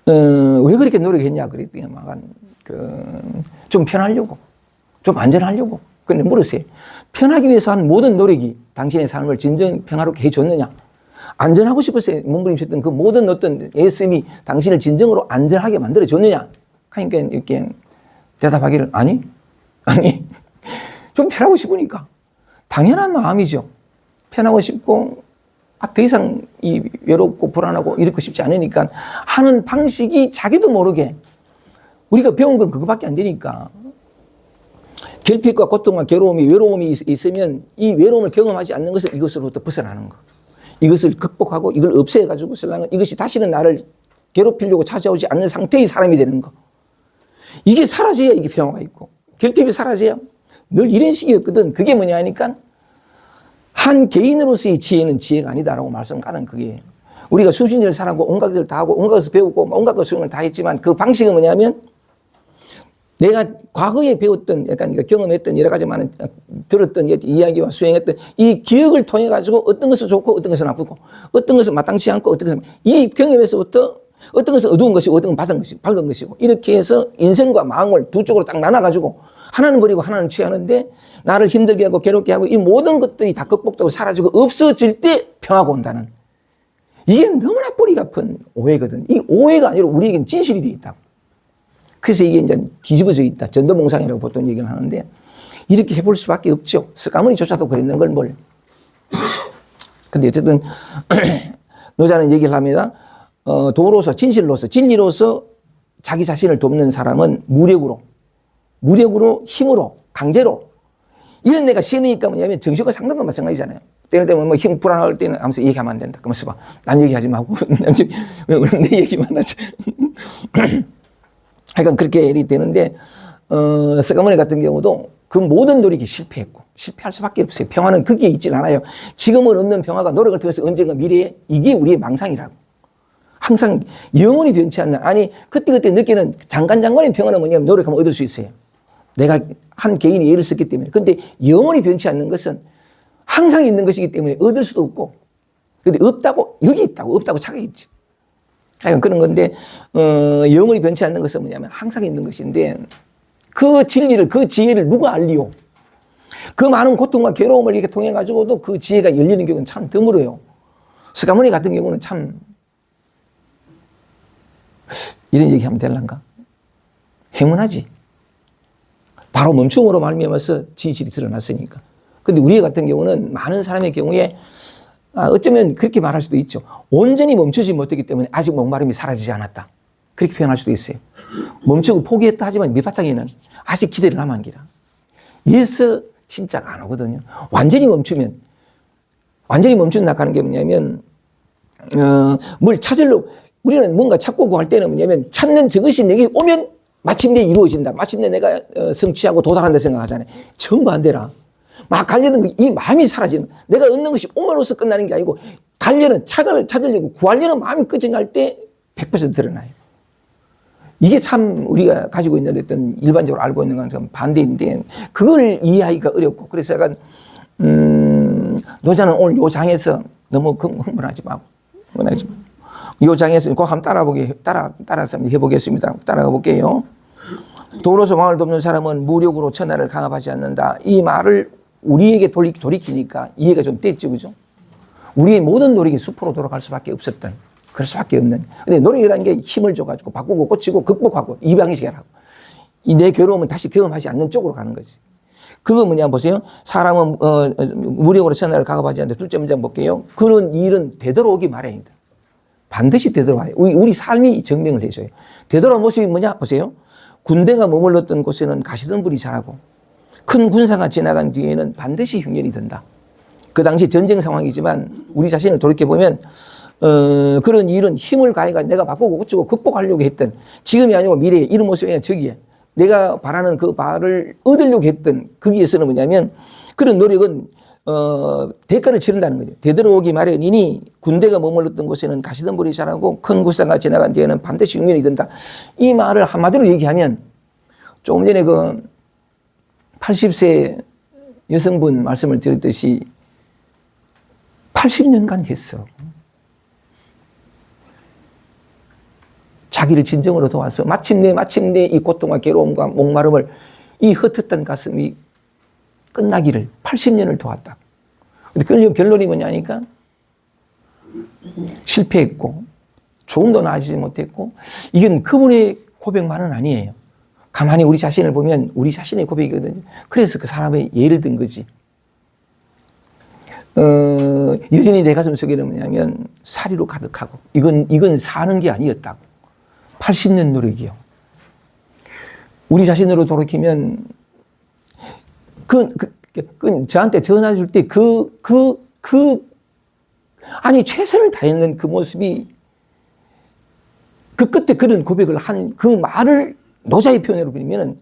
왜 그렇게 노력했냐 그랬더니 좀 편하려고. 좀 안전하려고. 근데 물었어요. 편하기 위해서 한 모든 노력이 당신의 삶을 진정 평화롭게 해줬느냐? 안전하고 싶어서 몸부림쳤던 그 모든 어떤 애씀이 당신을 진정으로 안전하게 만들어줬느냐? 그러니까 이렇게 대답하기를, 아니. 좀 편하고 싶으니까. 당연한 마음이죠. 편하고 싶고, 더 이상 이 외롭고 불안하고 이렇고 싶지 않으니까 하는 방식이 자기도 모르게 우리가 배운 건 그거밖에 안 되니까 결핍과 고통과 괴로움이 외로움이 있으면 이 외로움을 경험하지 않는 것은 이것으로부터 벗어나는 거. 이것을 극복하고 이걸 없애가지고 설랑은 이것이 다시는 나를 괴롭히려고 찾아오지 않는 상태의 사람이 되는 거. 이게 사라져야 이게 평화가 있고 결핍이 사라져야 늘 이런 식이었거든. 그게 뭐냐 하니까 한 개인으로서의 지혜는 지혜가 아니다라고 말씀하는 그게 우리가 수십 년을 살아고 온갖 것을 다 하고 온갖 것을 배우고 온갖 것을 수행을 다 했지만 그 방식은 뭐냐면 내가 과거에 배웠던 약간 경험했던 여러 가지 많은 들었던 이야기와 수행했던 이 기억을 통해 가지고 어떤 것은 좋고 어떤 것은 나쁘고 어떤 것은 마땅치 않고 어떤 것은 이 경험에서부터 어떤 것은 어두운 것이고 어떤 건 밝은 것이고 이렇게 해서 인생과 마음을 두 쪽으로 딱 나눠 가지고 하나는 버리고 하나는 취하는데 나를 힘들게 하고 괴롭게 하고 이 모든 것들이 다 극복되고 사라지고 없어질 때 평화가 온다는 이게 너무나 뿌리가 아픈 오해거든. 이 오해가 아니라 우리에겐 진실이 되어 있다고. 그래서 이게 이제 뒤집어져 있다. 전도몽상이라고 보통 얘기를 하는데 이렇게 해볼 수밖에 없죠. 스가모니조차도 그랬는 걸 뭘. 근데 어쨌든 노자는 얘기를 합니다. 도로서 진실로서 진리로서 자기 자신을 돕는 사람은 무력으로 힘으로 강제로 이런 내가 싫으니까 뭐냐면 정신과 상담도 마찬가지잖아요. 때릴 때면 뭐 힘 불안할 때는 하면서 얘기하면 안 된다. 그러면서 봐. 난 얘기하지 말고 왜 내 얘기만 하지. 하여간 그렇게 일이 되는데 스가모니 같은 경우도 그 모든 노력이 실패했고 실패할 수밖에 없어요. 평화는 거기에 있질 않아요. 지금은 얻는 평화가 노력을 통해서 언젠가 미래에 이게 우리의 망상이라고. 항상 영원히 변치 않는 아니 그때그때 느끼는 장간장관인 평화는 뭐냐면 노력하면 얻을 수 있어요. 내가 한 개인이 예를 썼기 때문에. 근데 영원히 변치 않는 것은 항상 있는 것이기 때문에 얻을 수도 없고 근데 없다고 여기 있다고 없다고 착각했지. 하여간 그런 건데 영원히 변치 않는 것은 뭐냐면 항상 있는 것인데 그 진리를 그 지혜를 누가 알리요. 그 많은 고통과 괴로움을 이렇게 통해 가지고도 그 지혜가 열리는 경우는 참 드물어요. 스가모니 같은 경우는 참 이런 얘기하면 될란가? 행운하지. 바로 멈춤으로 말미암아서 지질이 드러났으니까. 근데 우리 같은 경우는 많은 사람의 경우에 어쩌면 그렇게 말할 수도 있죠. 온전히 멈추지 못했기 때문에 아직 목마름이 사라지지 않았다. 그렇게 표현할 수도 있어요. 멈추고 포기했다 하지만 밑바탕에는 아직 기대를 남은 기라. 이래서 진짜가 안 오거든요. 완전히 멈추면 나가는 게 뭐냐면 뭘 찾으려고 우리는 뭔가 찾고 구할 때는 뭐냐면 찾는 저것이 내게 오면 마침내 이루어진다. 마침내 내가 성취하고 도달한다 생각하잖아요. 전부 안 되라. 막 가려는 이 마음이 사라지는 내가 얻는 것이 오므로써 끝나는 게 아니고 가려는 찾으려고 구하려는 마음이 끝이 날 때 100% 드러나요. 이게 참 우리가 가지고 있는 어떤 일반적으로 알고 있는 건 좀 반대인데 그걸 이해하기가 어렵고 그래서 약간 노자는 오늘 요 장에서 너무 흥분하지 말고 요 장에서 꼭 한번 따라서 해보겠습니다. 따라가 볼게요. 도로서 왕을 돕는 사람은 무력으로 천하를 강압하지 않는다. 이 말을 우리에게 돌이키니까 이해가 좀 됐죠, 그죠? 우리의 모든 노력이 수포로 돌아갈 수밖에 없었던, 그럴 수밖에 없는. 근데 노력이라는 게 힘을 줘가지고 바꾸고 고치고 극복하고 이 방식이 하라고. 이 내 괴로움은 다시 경험하지 않는 쪽으로 가는 거지. 그거 뭐냐 보세요. 사람은 무력으로 천하를 강압하지 않는다. 둘째 문장 볼게요. 그런 일은 되돌아오기 마련이다. 반드시 되돌아와요. 우리 삶이 증명을 해줘요. 되돌아온 모습이 뭐냐 보세요. 군대가 머물렀던 곳에는 가시덤불이 자라고 큰 군사가 지나간 뒤에는 반드시 흉년이 든다. 그 당시 전쟁 상황이지만 우리 자신을 돌이켜보면 그런 일은 힘을 가해가 내가 바꾸고 고치고 극복하려고 했던 지금이 아니고 미래에 이런 모습이 아니라 저기에 내가 바라는 그 바를 얻으려고 했던 거기에서는 뭐냐면 그런 노력은 대가를 치른다는 거죠. 되돌아오기 마련이니 군대가 머물렀던 곳에는 가시덤불이 자라고 큰 군사가 지나간 뒤에는 반드시 흉년이 든다. 이 말을 한마디로 얘기하면 조금 전에 그 80세 여성분 말씀을 드렸듯이 80년간 했어. 자기를 진정으로 도와서 마침내 이 고통과 괴로움과 목마름을 이 흩었던 가슴이 끝나기를 80년을 도왔다. 근데 결론이 뭐냐니까 실패했고 조금도 나아지지 못했고 이건 그분의 고백만은 아니에요. 가만히 우리 자신을 보면 우리 자신의 고백이거든요. 그래서 그 사람의 예를 든 거지. 여전히 내 가슴 속에는 뭐냐면 사리로 가득하고 이건 사는 게 아니었다고. 80년 노력이요. 우리 자신으로 돌이키면 저한테 전화 줄 때 아니 최선을 다했는 그 모습이 그 끝에 그런 고백을 한 그 말을 노자의 표현으로 그리면은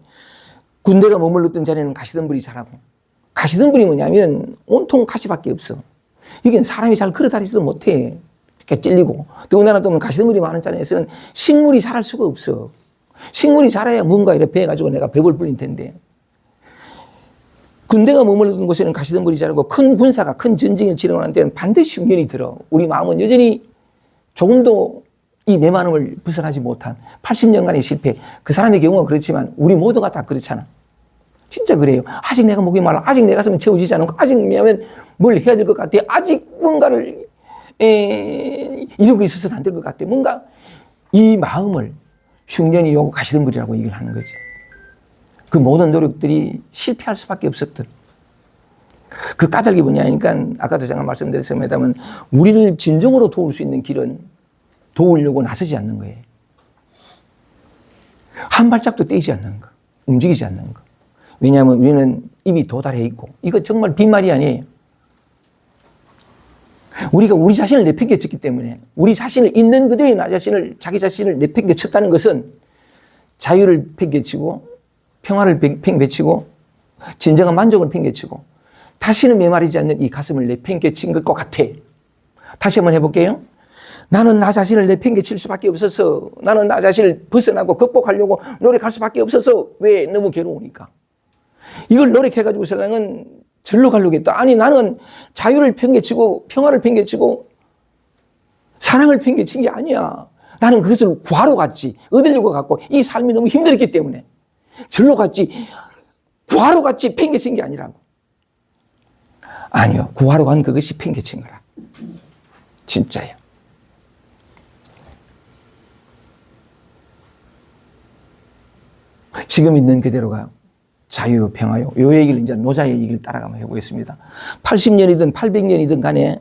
군대가 머물렀던 자리에는 가시덤불이 자라고 가시덤불이 뭐냐면 온통 가시밖에 없어. 이게 사람이 잘 걸어 다니지도 못해. 이렇게 찔리고 더군다나 또 가시덤불이 많은 자리에서는 식물이 자랄 수가 없어. 식물이 자라야 뭔가 이렇게 배워가지고 내가 배볼 뿐일 텐데 군대가 머물렀던 곳에는 가시덤불이 자라고 큰 군사가 큰 전쟁을 치르는 데는 반드시 흉년이 들어. 우리 마음은 여전히 조금도 이 메마름을 벗어나지 못한 80년간의 실패. 그 사람의 경우는 그렇지만 우리 모두가 다 그렇잖아. 진짜 그래요. 아직 내가 목이 말라. 아직 내 가슴은 채워지지 않고 아직 왜냐하면 뭘 해야 될 것 같아. 아직 뭔가를 이루고 있어서는 안 될 것 같아. 뭔가 이 마음을 흉년이 오고 가시덤불이라고 얘기를 하는 거지. 그 모든 노력들이 실패할 수밖에 없었던 그 까닭이 뭐냐니까 아까도 제가 말씀드렸습니다만 우리를 진정으로 도울 수 있는 길은 도우려고 나서지 않는 거예요. 한 발짝도 떼지 않는 거. 움직이지 않는 거. 왜냐하면 우리는 이미 도달해 있고 이거 정말 빈말이 아니에요. 우리가 우리 자신을 내팽개쳤기 때문에 우리 자신을 있는 그대로 자기 자신을 내팽개쳤다는 것은 자유를 팽개치고 평화를 팽개치고 진정한 만족을 팽개치고 다시는 메마르지 않는 이 가슴을 내팽개친 것과 같아. 다시 한번 해볼게요. 나는 나 자신을 내팽개칠 수밖에 없어서 나는 나 자신을 벗어나고 극복하려고 노력할 수밖에 없어서 왜? 너무 괴로우니까. 이걸 노력해가지고 세상은 절로 가려고 했다. 아니 나는 자유를 팽개치고 평화를 팽개치고 사랑을 팽개친 게 아니야. 나는 그것을 구하러 갔지. 얻으려고 갔고 이 삶이 너무 힘들었기 때문에 절로 갔지. 구하러 갔지 팽개친 게 아니라고. 아니요. 구하러 간 그것이 팽개친 거라. 진짜예요. 지금 있는 그대로가 자유, 평화요. 요 얘기를 이제 노자의 얘기를 따라가면 해보겠습니다. 80년이든 800년이든 간에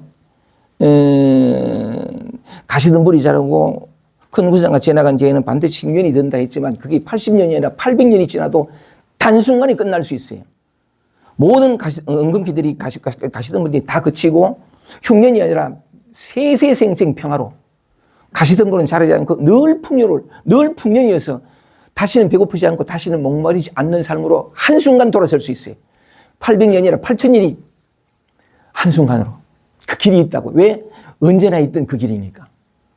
가시덤불이 자라고 큰 구상가 지나간 뒤에는 반드시 흉년이 된다 했지만 그게 80년이 아니라 800년이 지나도 단순간에 끝날 수 있어요. 모든 은근피들이 가시덤불이 다 그치고 흉년이 아니라 세세생생 평화로 가시덤불은 자라지 않고 늘 풍년이어서 다시는 배고프지 않고 다시는 목마르지 않는 삶으로 한순간 돌아설 수 있어요. 800년이 아니라 8000년이 한순간으로 그 길이 있다고. 왜? 언제나 있던 그 길이니까.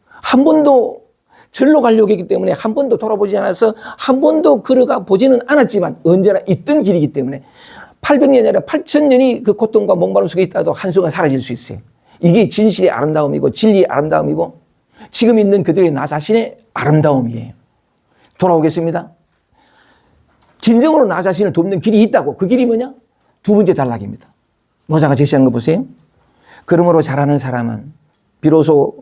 한 번도 절로 가려고 했기 때문에 한 번도 돌아보지 않아서 한 번도 걸어가 보지는 않았지만 언제나 있던 길이기 때문에 800년이 아니라 8000년이 그 고통과 목마름 속에 있다도 한순간 사라질 수 있어요. 이게 진실의 아름다움이고 진리의 아름다움이고 지금 있는 그들의 나 자신의 아름다움이에요. 돌아오겠습니다. 진정으로 나 자신을 돕는 길이 있다고. 그 길이 뭐냐? 두 번째 단락입니다. 노자가 제시한 거 보세요. 그러므로 잘하는 사람은 비로소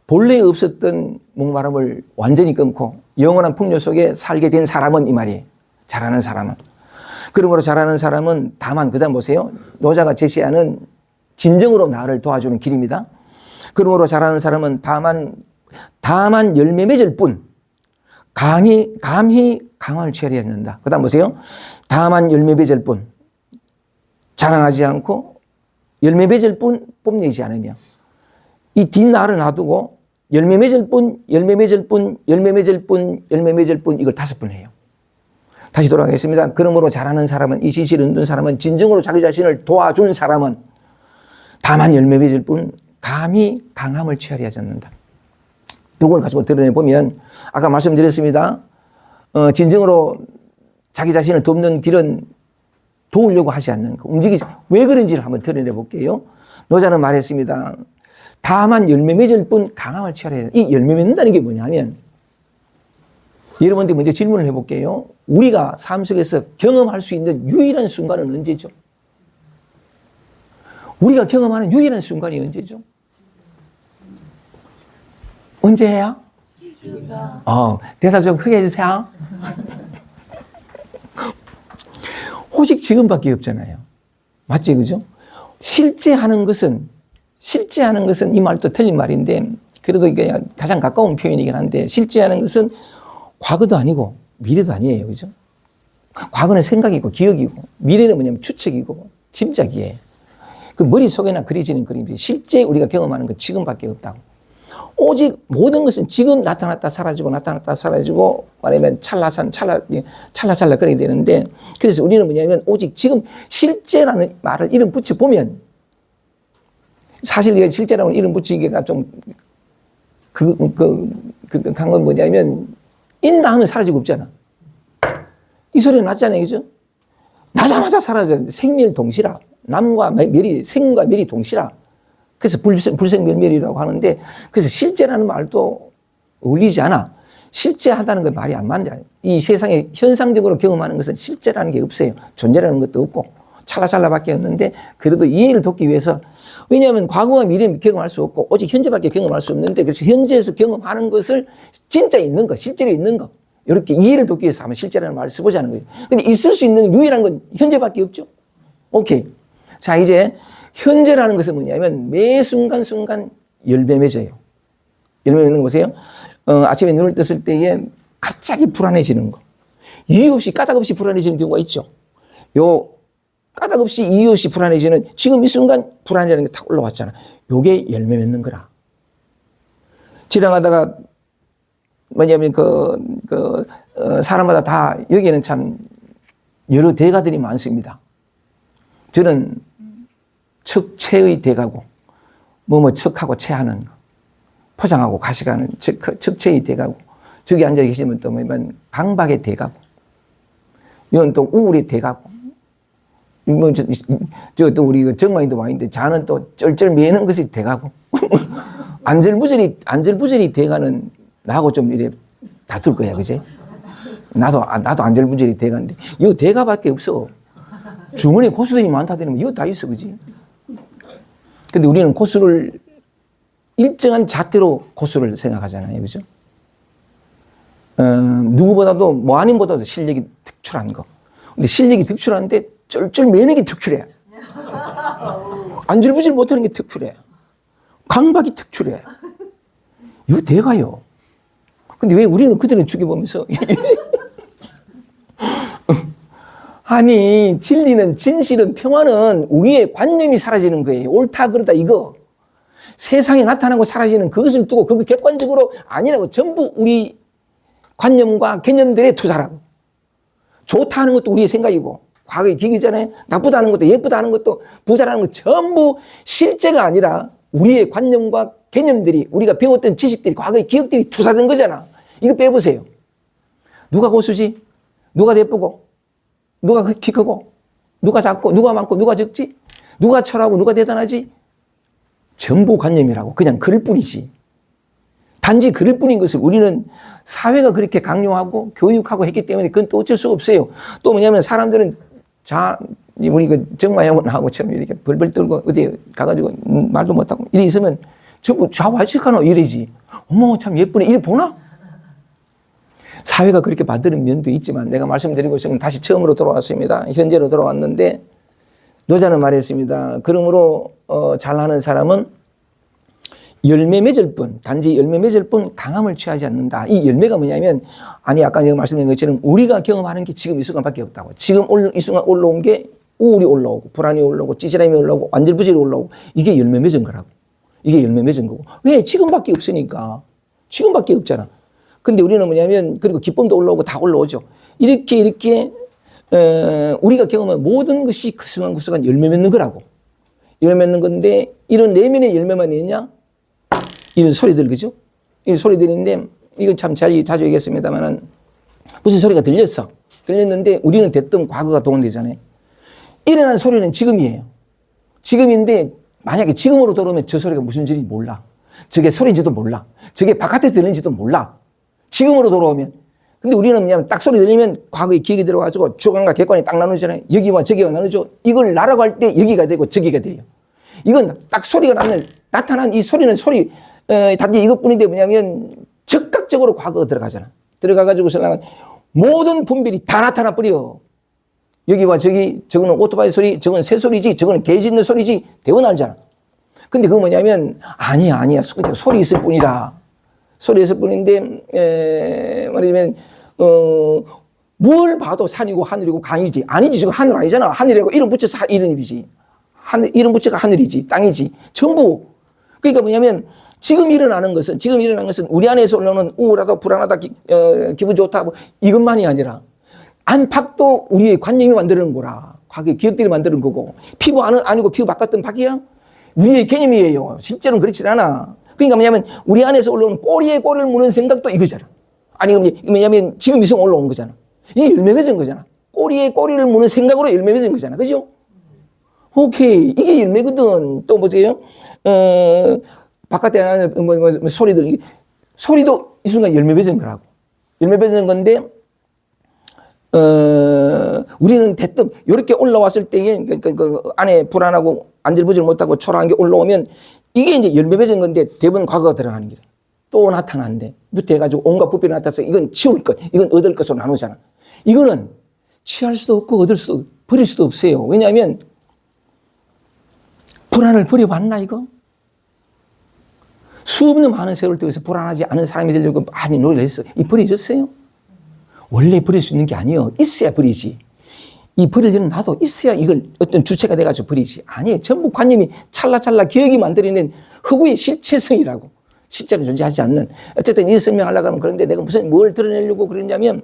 본래 없었던 목마름을 완전히 끊고 영원한 풍요 속에 살게 된 사람은 이 말이에요. 잘하는 사람은. 그러므로 잘하는 사람은 다만 그 다음 보세요. 노자가 제시하는 진정으로 나를 도와주는 길입니다. 그러므로 잘하는 사람은 다만 열매 맺을 뿐 감히 강화를 취하려 했는다. 그 다음 보세요. 다만 열매 맺을 뿐 자랑하지 않고 열매 맺을 뿐 뽐내지 않으며 이 뒷날을 놔두고 열매 맺을 뿐 열매 맺을 뿐 열매 맺을 뿐 열매 맺을 뿐 이걸 5번 해요. 다시 돌아가겠습니다. 그러므로 잘하는 사람은 이 지시를 얻는 사람은 진정으로 자기 자신을 도와준 사람은 다만 열매 맺을 뿐 감히 강함을 취하려 하지 않는다. 이걸 가지고 드러내보면 아까 말씀드렸습니다. 진정으로 자기 자신을 돕는 길은 도우려고 하지 않는 거. 왜 그런지를 한번 드러내 볼게요. 노자는 말했습니다. 다만 열매 맺을 뿐 강함을 취하려 해야 이 열매 맺는다는 게 뭐냐면 여러분한테 먼저 질문을 해볼게요. 우리가 삶 속에서 경험할 수 있는 유일한 순간은 언제죠? 우리가 경험하는 유일한 순간이 언제죠? 언제야? 대답 좀 크게 해주세요. 오직 지금밖에 없잖아요. 맞지, 그죠? 실제 하는 것은 실제하는 것은 이 말도 틀린 말인데 그래도 이게 가장 가까운 표현이긴 한데 실제하는 것은 과거도 아니고 미래도 아니에요. 그죠? 과거는 생각이고 기억이고 미래는 뭐냐면 추측이고 짐작이에요. 그 머릿속에나 그려지는 그림이 실제 우리가 경험하는 건 지금밖에 없다고. 오직 모든 것은 지금 나타났다 사라지고 나타났다 사라지고 말하면 찰나찰나 그렇게 되는데 그래서 우리는 뭐냐면 오직 지금 실제라는 말을 이름 붙여보면 사실 이게 실제라는 이름 붙이기가 좀 간 건 뭐냐면 인다 하면 사라지고 없잖아. 이 소리는 맞잖아요. 그죠? 나자마자 사라져. 생멸동시라. 남과 멸이, 생과 멸이 동시라. 그래서 불생멸멸이라고 하는데 그래서 실제라는 말도 어울리지 않아. 실제하다는 건 말이 안 맞냐. 이 세상에 현상적으로 경험하는 것은 실제라는 게 없어요. 존재라는 것도 없고 찰나찰나밖에 없는데 그래도 이해를 돕기 위해서 왜냐하면 과거와 미래는 경험할 수 없고 오직 현재밖에 경험할 수 없는데 그래서 현재에서 경험하는 것을 진짜 있는 거, 실제로 있는 거 이렇게 이해를 돕기 위해서 한번 실제라는 말을 써보자는 거예요. 근데 있을 수 있는 유일한 건 현재밖에 없죠. 오케이. 자, 이제 현재라는 것은 뭐냐면 매 순간순간 열매 맺어요. 열매 맺는 거 보세요. 아침에 눈을 떴을 때에 갑자기 불안해지는 거. 이유 없이 까닭 없이 불안해지는 경우가 있죠. 요 까닭 없이 이유 없이 불안해지는 지금 이 순간 불안이라는 게 탁 올라왔잖아. 요게 열매 맺는 거라. 지나가다가 뭐냐면 사람마다 다 여기에는 참 여러 대가들이 많습니다. 저는 척체의 대가고 척하고 체하는 거 포장하고 가져가는 척체의 대가고 저기 앉아 계시면 또 뭐냐면 강박의 대가고 이건 또 우울의 대가고 또 우리 정마인도 와 있는데 자는 또 쩔쩔 매는 것이 대가고 안절부절이 대가는 나하고 좀 이래 다툴 거야, 그지? 나도 안절부절이 대가인데 이거 대가밖에 없어. 주머니에 고수들이 많다더니 이거 다 있어, 그지? 근데 우리는 고수를 일정한 잣대로 고수를 생각하잖아요, 그죠? 누구보다도 뭐 아님보다도 실력이 특출한 거. 근데 실력이 특출한데 쩔쩔 매는 게 특출해. 안절부절 못하는 게 특출해. 강박이 특출해. 이거 대가요. 근데 왜 우리는 그들은 죽여보면서 아니 진리는 진실은 평화는 우리의 관념이 사라지는 거예요. 옳다 그러다 이거. 세상에 나타나고 사라지는 그것을 두고 그거 객관적으로 아니라고 전부 우리 관념과 개념들의 투사라고. 좋다 하는 것도 우리의 생각이고 과거에 기기 전에 나쁘다는 것도 예쁘다는 것도 부자라는 것 전부 실제가 아니라 우리의 관념과 개념들이 우리가 배웠던 지식들이 과거의 기억들이 투사된 거잖아. 이거 빼보세요. 누가 고수지? 누가 예쁘고? 누가 키 크고? 누가 작고? 누가 많고? 누가 적지? 누가 철하고? 누가 대단하지? 전부 관념이라고. 그냥 그럴 뿐이지. 단지 그럴 뿐인 것을 우리는 사회가 그렇게 강요하고 교육하고 했기 때문에 그건 또 어쩔 수가 없어요. 또 뭐냐면 사람들은 우리 정마형하고처럼 이렇게 벌벌 떨고 어디 가가지고 말도 못하고 이래 있으면 전부 좌우하시카노 이러지. 어머, 참 예쁘네. 이래 보나? 사회가 그렇게 만드는 면도 있지만 내가 말씀드리고 지금 다시 처음으로 돌아왔습니다. 현재로 돌아왔는데 노자는 말했습니다. 그러므로 잘하는 사람은 열매 맺을 뿐, 단지 열매 맺을 뿐 강함을 취하지 않는다. 이 열매가 뭐냐면 아니 아까 제가 말씀드린 것처럼 우리가 경험하는 게 지금 이 순간밖에 없다고. 지금 이 순간 올라온 게 우울이 올라오고 불안이 올라오고 찌질함이 올라오고 안절부절이 올라오고 이게 열매 맺은 거라고. 이게 열매 맺은 거고. 왜? 지금밖에 없으니까. 지금밖에 없잖아. 근데 우리는 뭐냐면 그리고 기쁨도 올라오고 다 올라오죠. 이렇게 우리가 경험한 모든 것이 그 순간 그 순간 열매 맺는 거라고. 열매 맺는 건데 이런 내면의 열매만 있냐? 이런 소리들, 그죠? 이런 소리들인데, 이거 참 자주 얘기했습니다만은, 무슨 소리가 들렸어. 들렸는데, 우리는 대뜸 과거가 동원되잖아요. 일어난 소리는 지금이에요. 지금인데, 만약에 지금으로 돌아오면 저 소리가 무슨 소리인지 몰라. 저게 소리인지도 몰라. 저게 바깥에 들리는지도 몰라. 지금으로 돌아오면. 근데 우리는 뭐냐면 딱 소리 들리면 과거에 기억이 들어가지고 주관과 객관이 딱 나누잖아요. 여기와 저기가 나누죠. 이걸 나라고 할 때 여기가 되고 저기가 돼요. 이건 딱 소리가 나타난 이 소리는 단지 이것뿐인데 뭐냐면 즉각적으로 과거가 들어가잖아. 들어가가지고 모든 분별이 다 나타나 버려. 여기와 저기, 저거는 오토바이 소리, 저거는 새 소리지, 저거는 개 짖는 소리지, 대원 알잖아. 근데 그거 뭐냐면, 아니야. 소리 있을 뿐이다. 소리 있을 뿐인데, 말하자면, 뭘 봐도 산이고 하늘이고 강이지. 아니지. 지금 하늘 아니잖아. 하늘이라고 이름 붙여서 이름이지. 이름 붙여가 하늘이지. 땅이지. 전부. 그러니까 뭐냐면, 지금 일어나는 것은 우리 안에서 올라오는 우울하다, 불안하다, 기분 좋다, 뭐 이것만이 아니라, 안팎도 우리의 관념이 만드는 거라. 과거의 기억들이 만드는 거고. 피부 아니고 피부 바꿨던 박이야? 우리의 개념이에요. 실제로는 그렇진 않아. 그러니까 뭐냐면, 우리 안에서 올라오는 꼬리에 꼬리를 무는 생각도 이거잖아. 아니, 뭐냐면, 지금 이성 올라온 거잖아. 이게 열매 맺은 거잖아. 꼬리에 꼬리를 무는 생각으로 열매 맺은 거잖아. 그죠? 오케이. 이게 열매거든. 또 보세요. 바깥에 나는 소리도 이 순간 열매 맺은 거라고. 열매 맺은 건데, 우리는 대뜸 이렇게 올라왔을 때에 그 안에 불안하고 안절부절 못하고 초라한 게 올라오면 이게 이제 열매 맺은 건데 대부분 과거가 들어가는 길이야. 또 나타난대. 부터 해가지고 온갖 부패가 나타나서 이건 치울 것, 이건 얻을 것으로 나누잖아. 이거는 취할 수도 없고 버릴 수도 없어요. 왜냐하면 불안을 버려봤나 이거? 수없는 많은 세월 동안서 불안하지 않은 사람이 되려고 많이 노력을 했어. 이 버려졌어요? 원래 버릴 수 있는 게 아니에요. 있어야 버리지. 이 버리려는 나도 있어야 이걸 어떤 주체가 돼가지고 버리지. 아니에요. 전부 관념이 찰나찰나 기억이 만들어낸 허구의 실체성이라고. 실제로 존재하지 않는. 어쨌든 이 설명하려고 하면 그런데 내가 뭘 드러내려고 그러냐면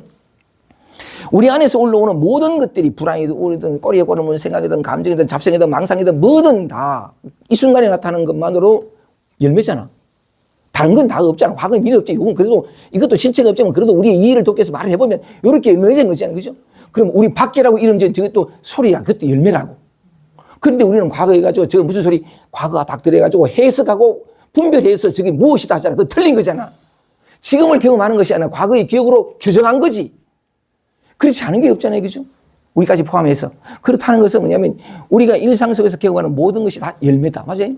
우리 안에서 올라오는 모든 것들이 불안이든 우울이든 꼬리에 꼬리를 무는 생각이든 감정이든 잡생이든 망상이든 뭐든 다 이 순간에 나타나는 것만으로 열매잖아. 다른 건 다 없잖아. 과거에 미래 없지. 이건 그래도 이것도 실체가 없지만 그래도 우리의 이해를 돕기 위해서 말을 해보면 이렇게 열매된 거잖아요. 그죠? 그럼 우리 밖이라고 이름 지은 저것도 소리야. 그것도 열매라고. 그런데 우리는 과거에 가지고 저 무슨 소리 과거가 닥들해가지고 해석하고 분별해서 저게 무엇이다 하잖아. 그거 틀린 거잖아. 지금을 경험하는 것이 아니라 과거의 기억으로 규정한 거지. 그렇지 않은 게 없잖아요. 그죠? 우리까지 포함해서. 그렇다는 것은 뭐냐면 우리가 일상 속에서 경험하는 모든 것이 다 열매다. 맞아요?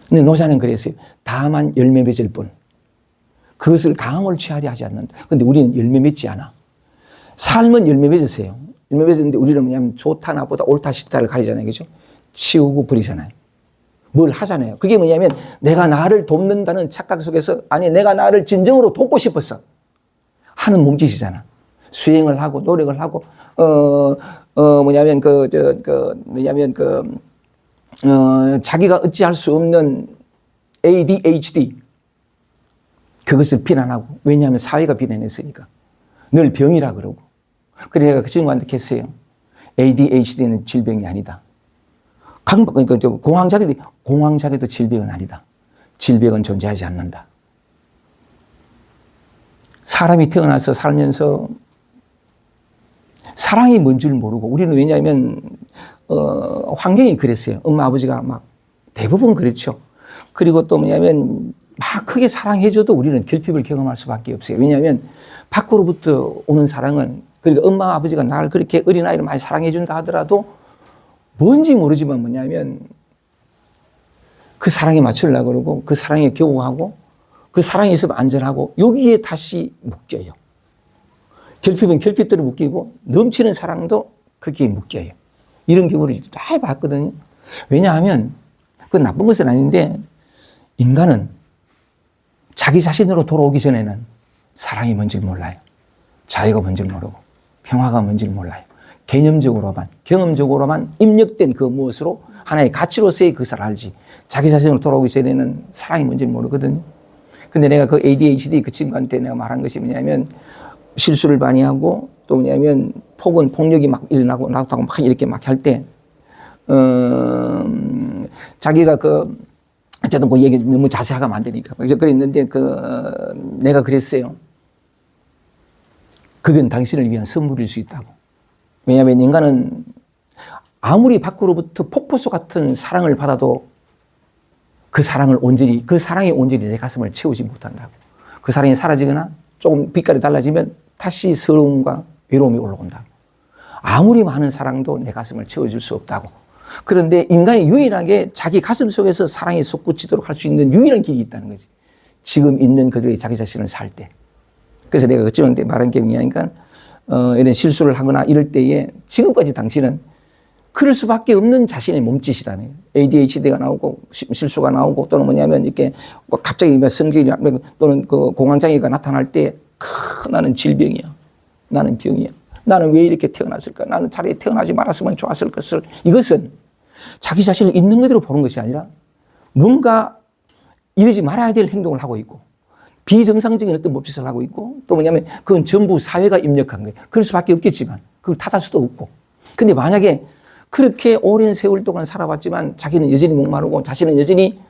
근데 노자는 그랬어요. 다만 열매 맺을 뿐. 그것을 강함을 취하려 하지 않는다. 근데 우리는 열매 맺지 않아. 삶은 열매 맺으세요. 열매 맺었는데 우리는 뭐냐면 좋다 나보다 옳다 싫다를 가리잖아요. 그죠? 치우고 버리잖아요. 뭘 하잖아요. 그게 뭐냐면 내가 나를 돕는다는 착각 속에서 아니 내가 나를 진정으로 돕고 싶어서 하는 몸짓이잖아. 수행을 하고 노력을 하고 자기가 어찌할 수 없는 ADHD 그것을 비난하고 왜냐하면 사회가 비난했으니까 늘 병이라 그러고 그래 내가 그 친구한테 했어요. ADHD는 질병이 아니다. 공황장애도 질병은 아니다. 질병은 존재하지 않는다. 사람이 태어나서 살면서 사랑이 뭔 줄 모르고 우리는 왜냐하면 환경이 그랬어요. 엄마 아버지가 막 대부분 그렇죠. 그리고 또 뭐냐면 막 크게 사랑해줘도 우리는 결핍을 경험할 수밖에 없어요. 왜냐하면 밖으로부터 오는 사랑은 그러니까 엄마 아버지가 나를 그렇게 어린아이를 많이 사랑해준다 하더라도 뭔지 모르지만 뭐냐면 그 사랑에 맞추려고 그러고 그 사랑에 겨우하고 그 사랑이 있으면 안전하고 여기에 다시 묶여요. 결핍은 결핍대로 묶이고 넘치는 사랑도 거기에 묶여요. 이런 경우를 다 봤거든요. 왜냐하면 그건 나쁜 것은 아닌데 인간은 자기 자신으로 돌아오기 전에는 사랑이 뭔지를 몰라요. 자유가 뭔지를 모르고 평화가 뭔지를 몰라요. 개념적으로만 경험적으로만 입력된 그 무엇으로 하나의 가치로서의 그것을 알지 자기 자신으로 돌아오기 전에는 사랑이 뭔지를 모르거든요. 근데 내가 그 ADHD 그 친구한테 내가 말한 것이 뭐냐면 실수를 많이 하고 또 뭐냐면 폭력이 막 일어나고 나타나고 막 이렇게 막 할 때 자기가 어쨌든 그 얘기 너무 자세하게 안 되니까 그랬는데 내가 그랬어요. 그건 당신을 위한 선물일 수 있다고. 왜냐하면 인간은 아무리 밖으로부터 폭포수 같은 사랑을 받아도 그 사랑이 온전히 내 가슴을 채우지 못한다고. 그 사랑이 사라지거나 조금 빛깔이 달라지면 다시 서러움과 외로움이 올라온다. 아무리 많은 사랑도 내 가슴을 채워줄 수 없다고. 그런데 인간이 유일하게 자기 가슴 속에서 사랑이 솟구치도록 할 수 있는 유일한 길이 있다는 거지. 지금 있는 그들의 자기 자신을 살 때. 그래서 내가 그쯤한테 말한 게 뭐냐니까 이런 실수를 하거나 이럴 때에 지금까지 당신은 그럴 수밖에 없는 자신의 몸짓이라네. ADHD가 나오고 실수가 나오고 또는 뭐냐면 이렇게 갑자기 성질이 또는 그 공황장애가 나타날 때 나는 질병이야. 나는 병이야. 나는 왜 이렇게 태어났을까? 나는 차라리 태어나지 말았으면 좋았을 것을. 이것은 자기 자신을 있는 그대로 보는 것이 아니라 뭔가 이러지 말아야 될 행동을 하고 있고 비정상적인 어떤 몸짓을 하고 있고 또 뭐냐면 그건 전부 사회가 입력한 거예요. 그럴 수밖에 없겠지만 그걸 탓할 수도 없고. 근데 만약에 그렇게 오랜 세월 동안 살아왔지만 자기는 여전히 목마르고 자신은 여전히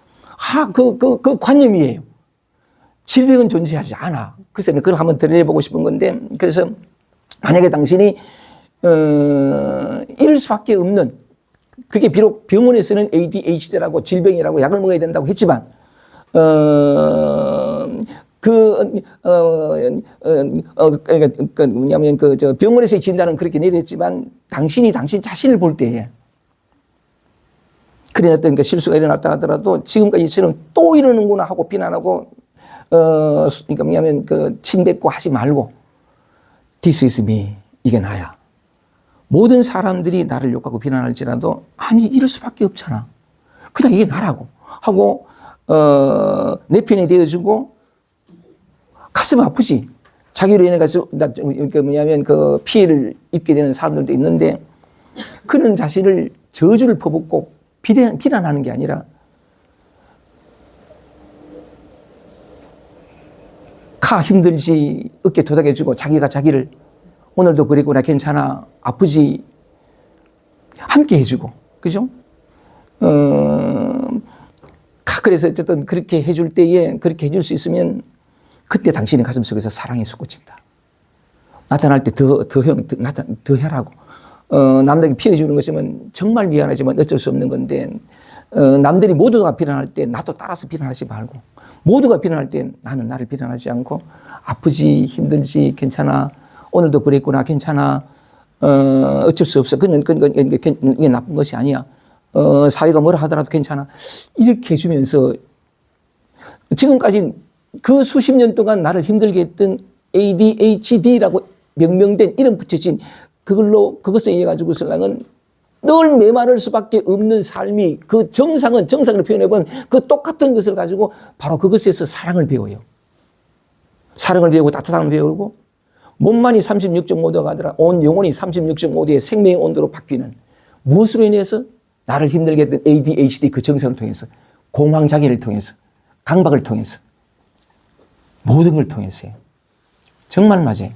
그 관념이에요. 질병은 존재하지 않아. 그래서 그걸 한번 드러내보고 싶은 건데 그래서 만약에 당신이 이럴 수밖에 없는 그게 비록 병원에서는 ADHD라고 질병이라고 약을 먹어야 된다고 했지만 뭐냐면 저 병원에서의 진단은 그렇게 내렸지만 당신이 당신 자신을 볼 때에 그런 어떤 그 실수가 일어났다 하더라도 지금까지처럼 또 이러는구나 하고 비난하고 그러니까 뭐냐면 침뱉고 하지 말고 This is me. 이게 나야. 모든 사람들이 나를 욕하고 비난할지라도 아니 이럴 수밖에 없잖아. 그냥 이게 나라고 하고 내 편이 되어주고 가슴 아프지. 자기로 인해 가서 뭐냐면 그 피해를 입게 되는 사람들도 있는데 그런 자신을 저주를 퍼붓고 비난하는 게 아니라 힘들지 어깨 도닥여주고 자기가 자기를 오늘도 그랬구나 괜찮아 아프지 함께 해주고 그죠? 그래서 어쨌든 그렇게 해줄 때에 그렇게 해줄 수 있으면 그때 당신의 가슴 속에서 사랑이 솟구친다. 나타날 때 더 해라고. 남에게 피해주는 것이면 정말 미안하지만 어쩔 수 없는 건데 남들이 모두가 비난할 때 나도 따라서 비난하지 말고 모두가 비난할 때 나는 나를 비난하지 않고 아프지 힘들지 괜찮아 오늘도 그랬구나 괜찮아 어쩔 수 없어 그게 나쁜 것이 아니야 사회가 뭐라 하더라도 괜찮아 이렇게 해주면서 지금까지 그 수십 년 동안 나를 힘들게 했던 ADHD라고 명명된 이름 붙여진 그것을 이해 가지고 설랑은 늘 메마를 수밖에 없는 삶이 그 정상을 표현해본 그 똑같은 것을 가지고 바로 그것에서 사랑을 배워요. 사랑을 배우고 따뜻함을 배우고 몸만이 36.5도가 아니라 온 영혼이 36.5도의 생명의 온도로 바뀌는 무엇으로 인해서 나를 힘들게 했던 ADHD 그 정상을 통해서 공황장애를 통해서 강박을 통해서 모든 걸 통해서요. 정말 맞아요.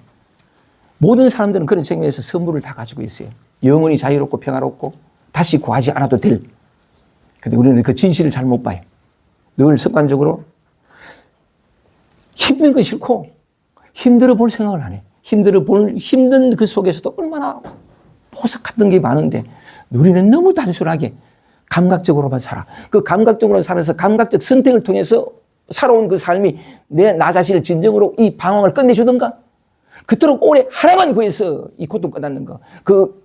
모든 사람들은 그런 측면에서 선물을 다 가지고 있어요. 영원히 자유롭고 평화롭고 다시 구하지 않아도 될. 근데 우리는 그 진실을 잘 못 봐요. 늘 습관적으로 힘든 거 싫고 힘들어 볼 생각을 안 해. 힘든 그 속에서도 얼마나 포석했던 게 많은데 우리는 너무 단순하게 감각적으로만 살아. 그 감각적으로 살아서 감각적 선택을 통해서 살아온 그 삶이 나 자신을 진정으로 이 방황을 끝내주던가 그토록 오래 하나만 구해서 이 고통 끝났는가 그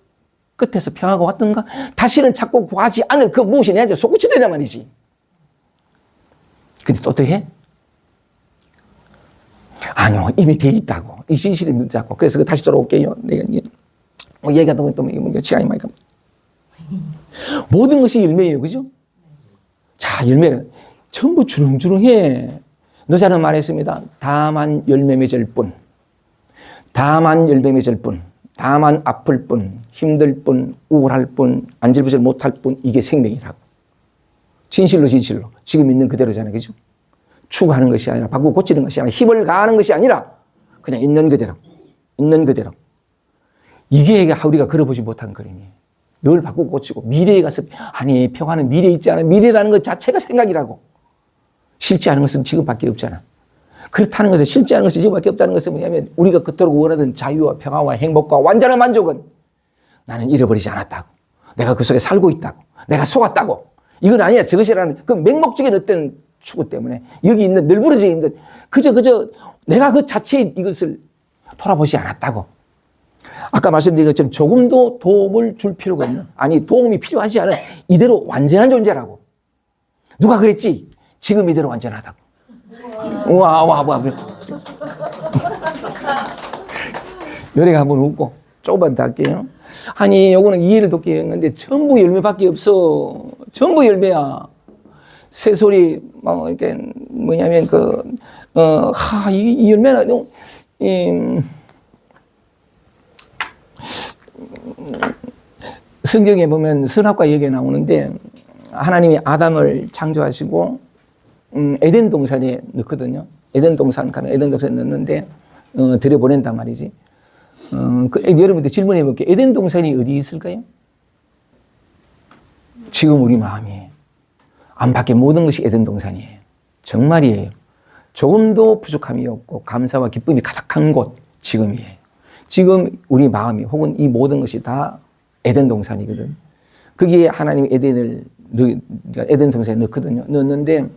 끝에서 평화가 왔던가 다시는 찾고 구하지 않을 그 무엇이 내한테 솟구치더냐 말이지. 근데 또 해? 아니요 이미 돼 있다고 이 진실이 늦자고 그래서 다시 돌아올게요. 내가 얘기하다 보니 또 시간이 많이 갑니다. 모든 것이 열매예요, 그죠? 자 열매는 전부 주렁주렁해. 노자는 말했습니다. 다만 열매 맺을 뿐. 다만 열매 맺을 뿐. 다만 아플 뿐. 힘들 뿐. 우울할 뿐. 안절부절 못할 뿐. 이게 생명이라고. 진실로 지금 있는 그대로잖아요. 그죠? 추구하는 것이 아니라 바꾸고 고치는 것이 아니라 힘을 가하는 것이 아니라 그냥 있는 그대로. 이게 우리가 걸어보지 못한 그림이에요. 늘 바꾸고 고치고 미래에 가서 아니 평화는 미래에 있지 않아. 미래라는 것 자체가 생각이라고. 싫지 않은 것은 지금밖에 없잖아. 그렇다는 것은 싫지 않은 것이 지금밖에 없다는 것은 뭐냐면 우리가 그토록 원하던 자유와 평화와 행복과 완전한 만족은 나는 잃어버리지 않았다고. 내가 그 속에 살고 있다고. 내가 속았다고. 이건 아니야. 저것이라는 그 맹목적인 어떤 추구 때문에 여기 있는 널브러져 있는 그저 내가 그 자체인 이것을 돌아보지 않았다고. 아까 말씀드린 것처럼 조금도 도움을 줄 필요가 없는 아니 도움이 필요하지 않은 이대로 완전한 존재라고. 누가 그랬지? 지금 이대로 완전하다고. 와. 요래가 한번 웃고 조금만 더 할게요. 아니, 요거는 이해를 돕기 했는데 전부 열매밖에 없어. 전부 열매야. 새소리, 이렇게, 뭐냐면, 이 열매는, 성경에 보면 선악과 역에 나오는데, 하나님이 아담을 창조하시고, 에덴 동산에 넣거든요. 에덴 동산에 넣는데, 들여보낸단 말이지. 여러분들 질문해 볼게요. 에덴 동산이 어디 있을까요? 지금 우리 마음이에요. 안 밖에 모든 것이 에덴 동산이에요. 정말이에요. 조금도 부족함이 없고 감사와 기쁨이 가득한 곳 지금이에요. 지금 우리 마음이 혹은 이 모든 것이 다 에덴 동산이거든. 거기에 하나님이 에덴 동산에 넣거든요. 넣었는데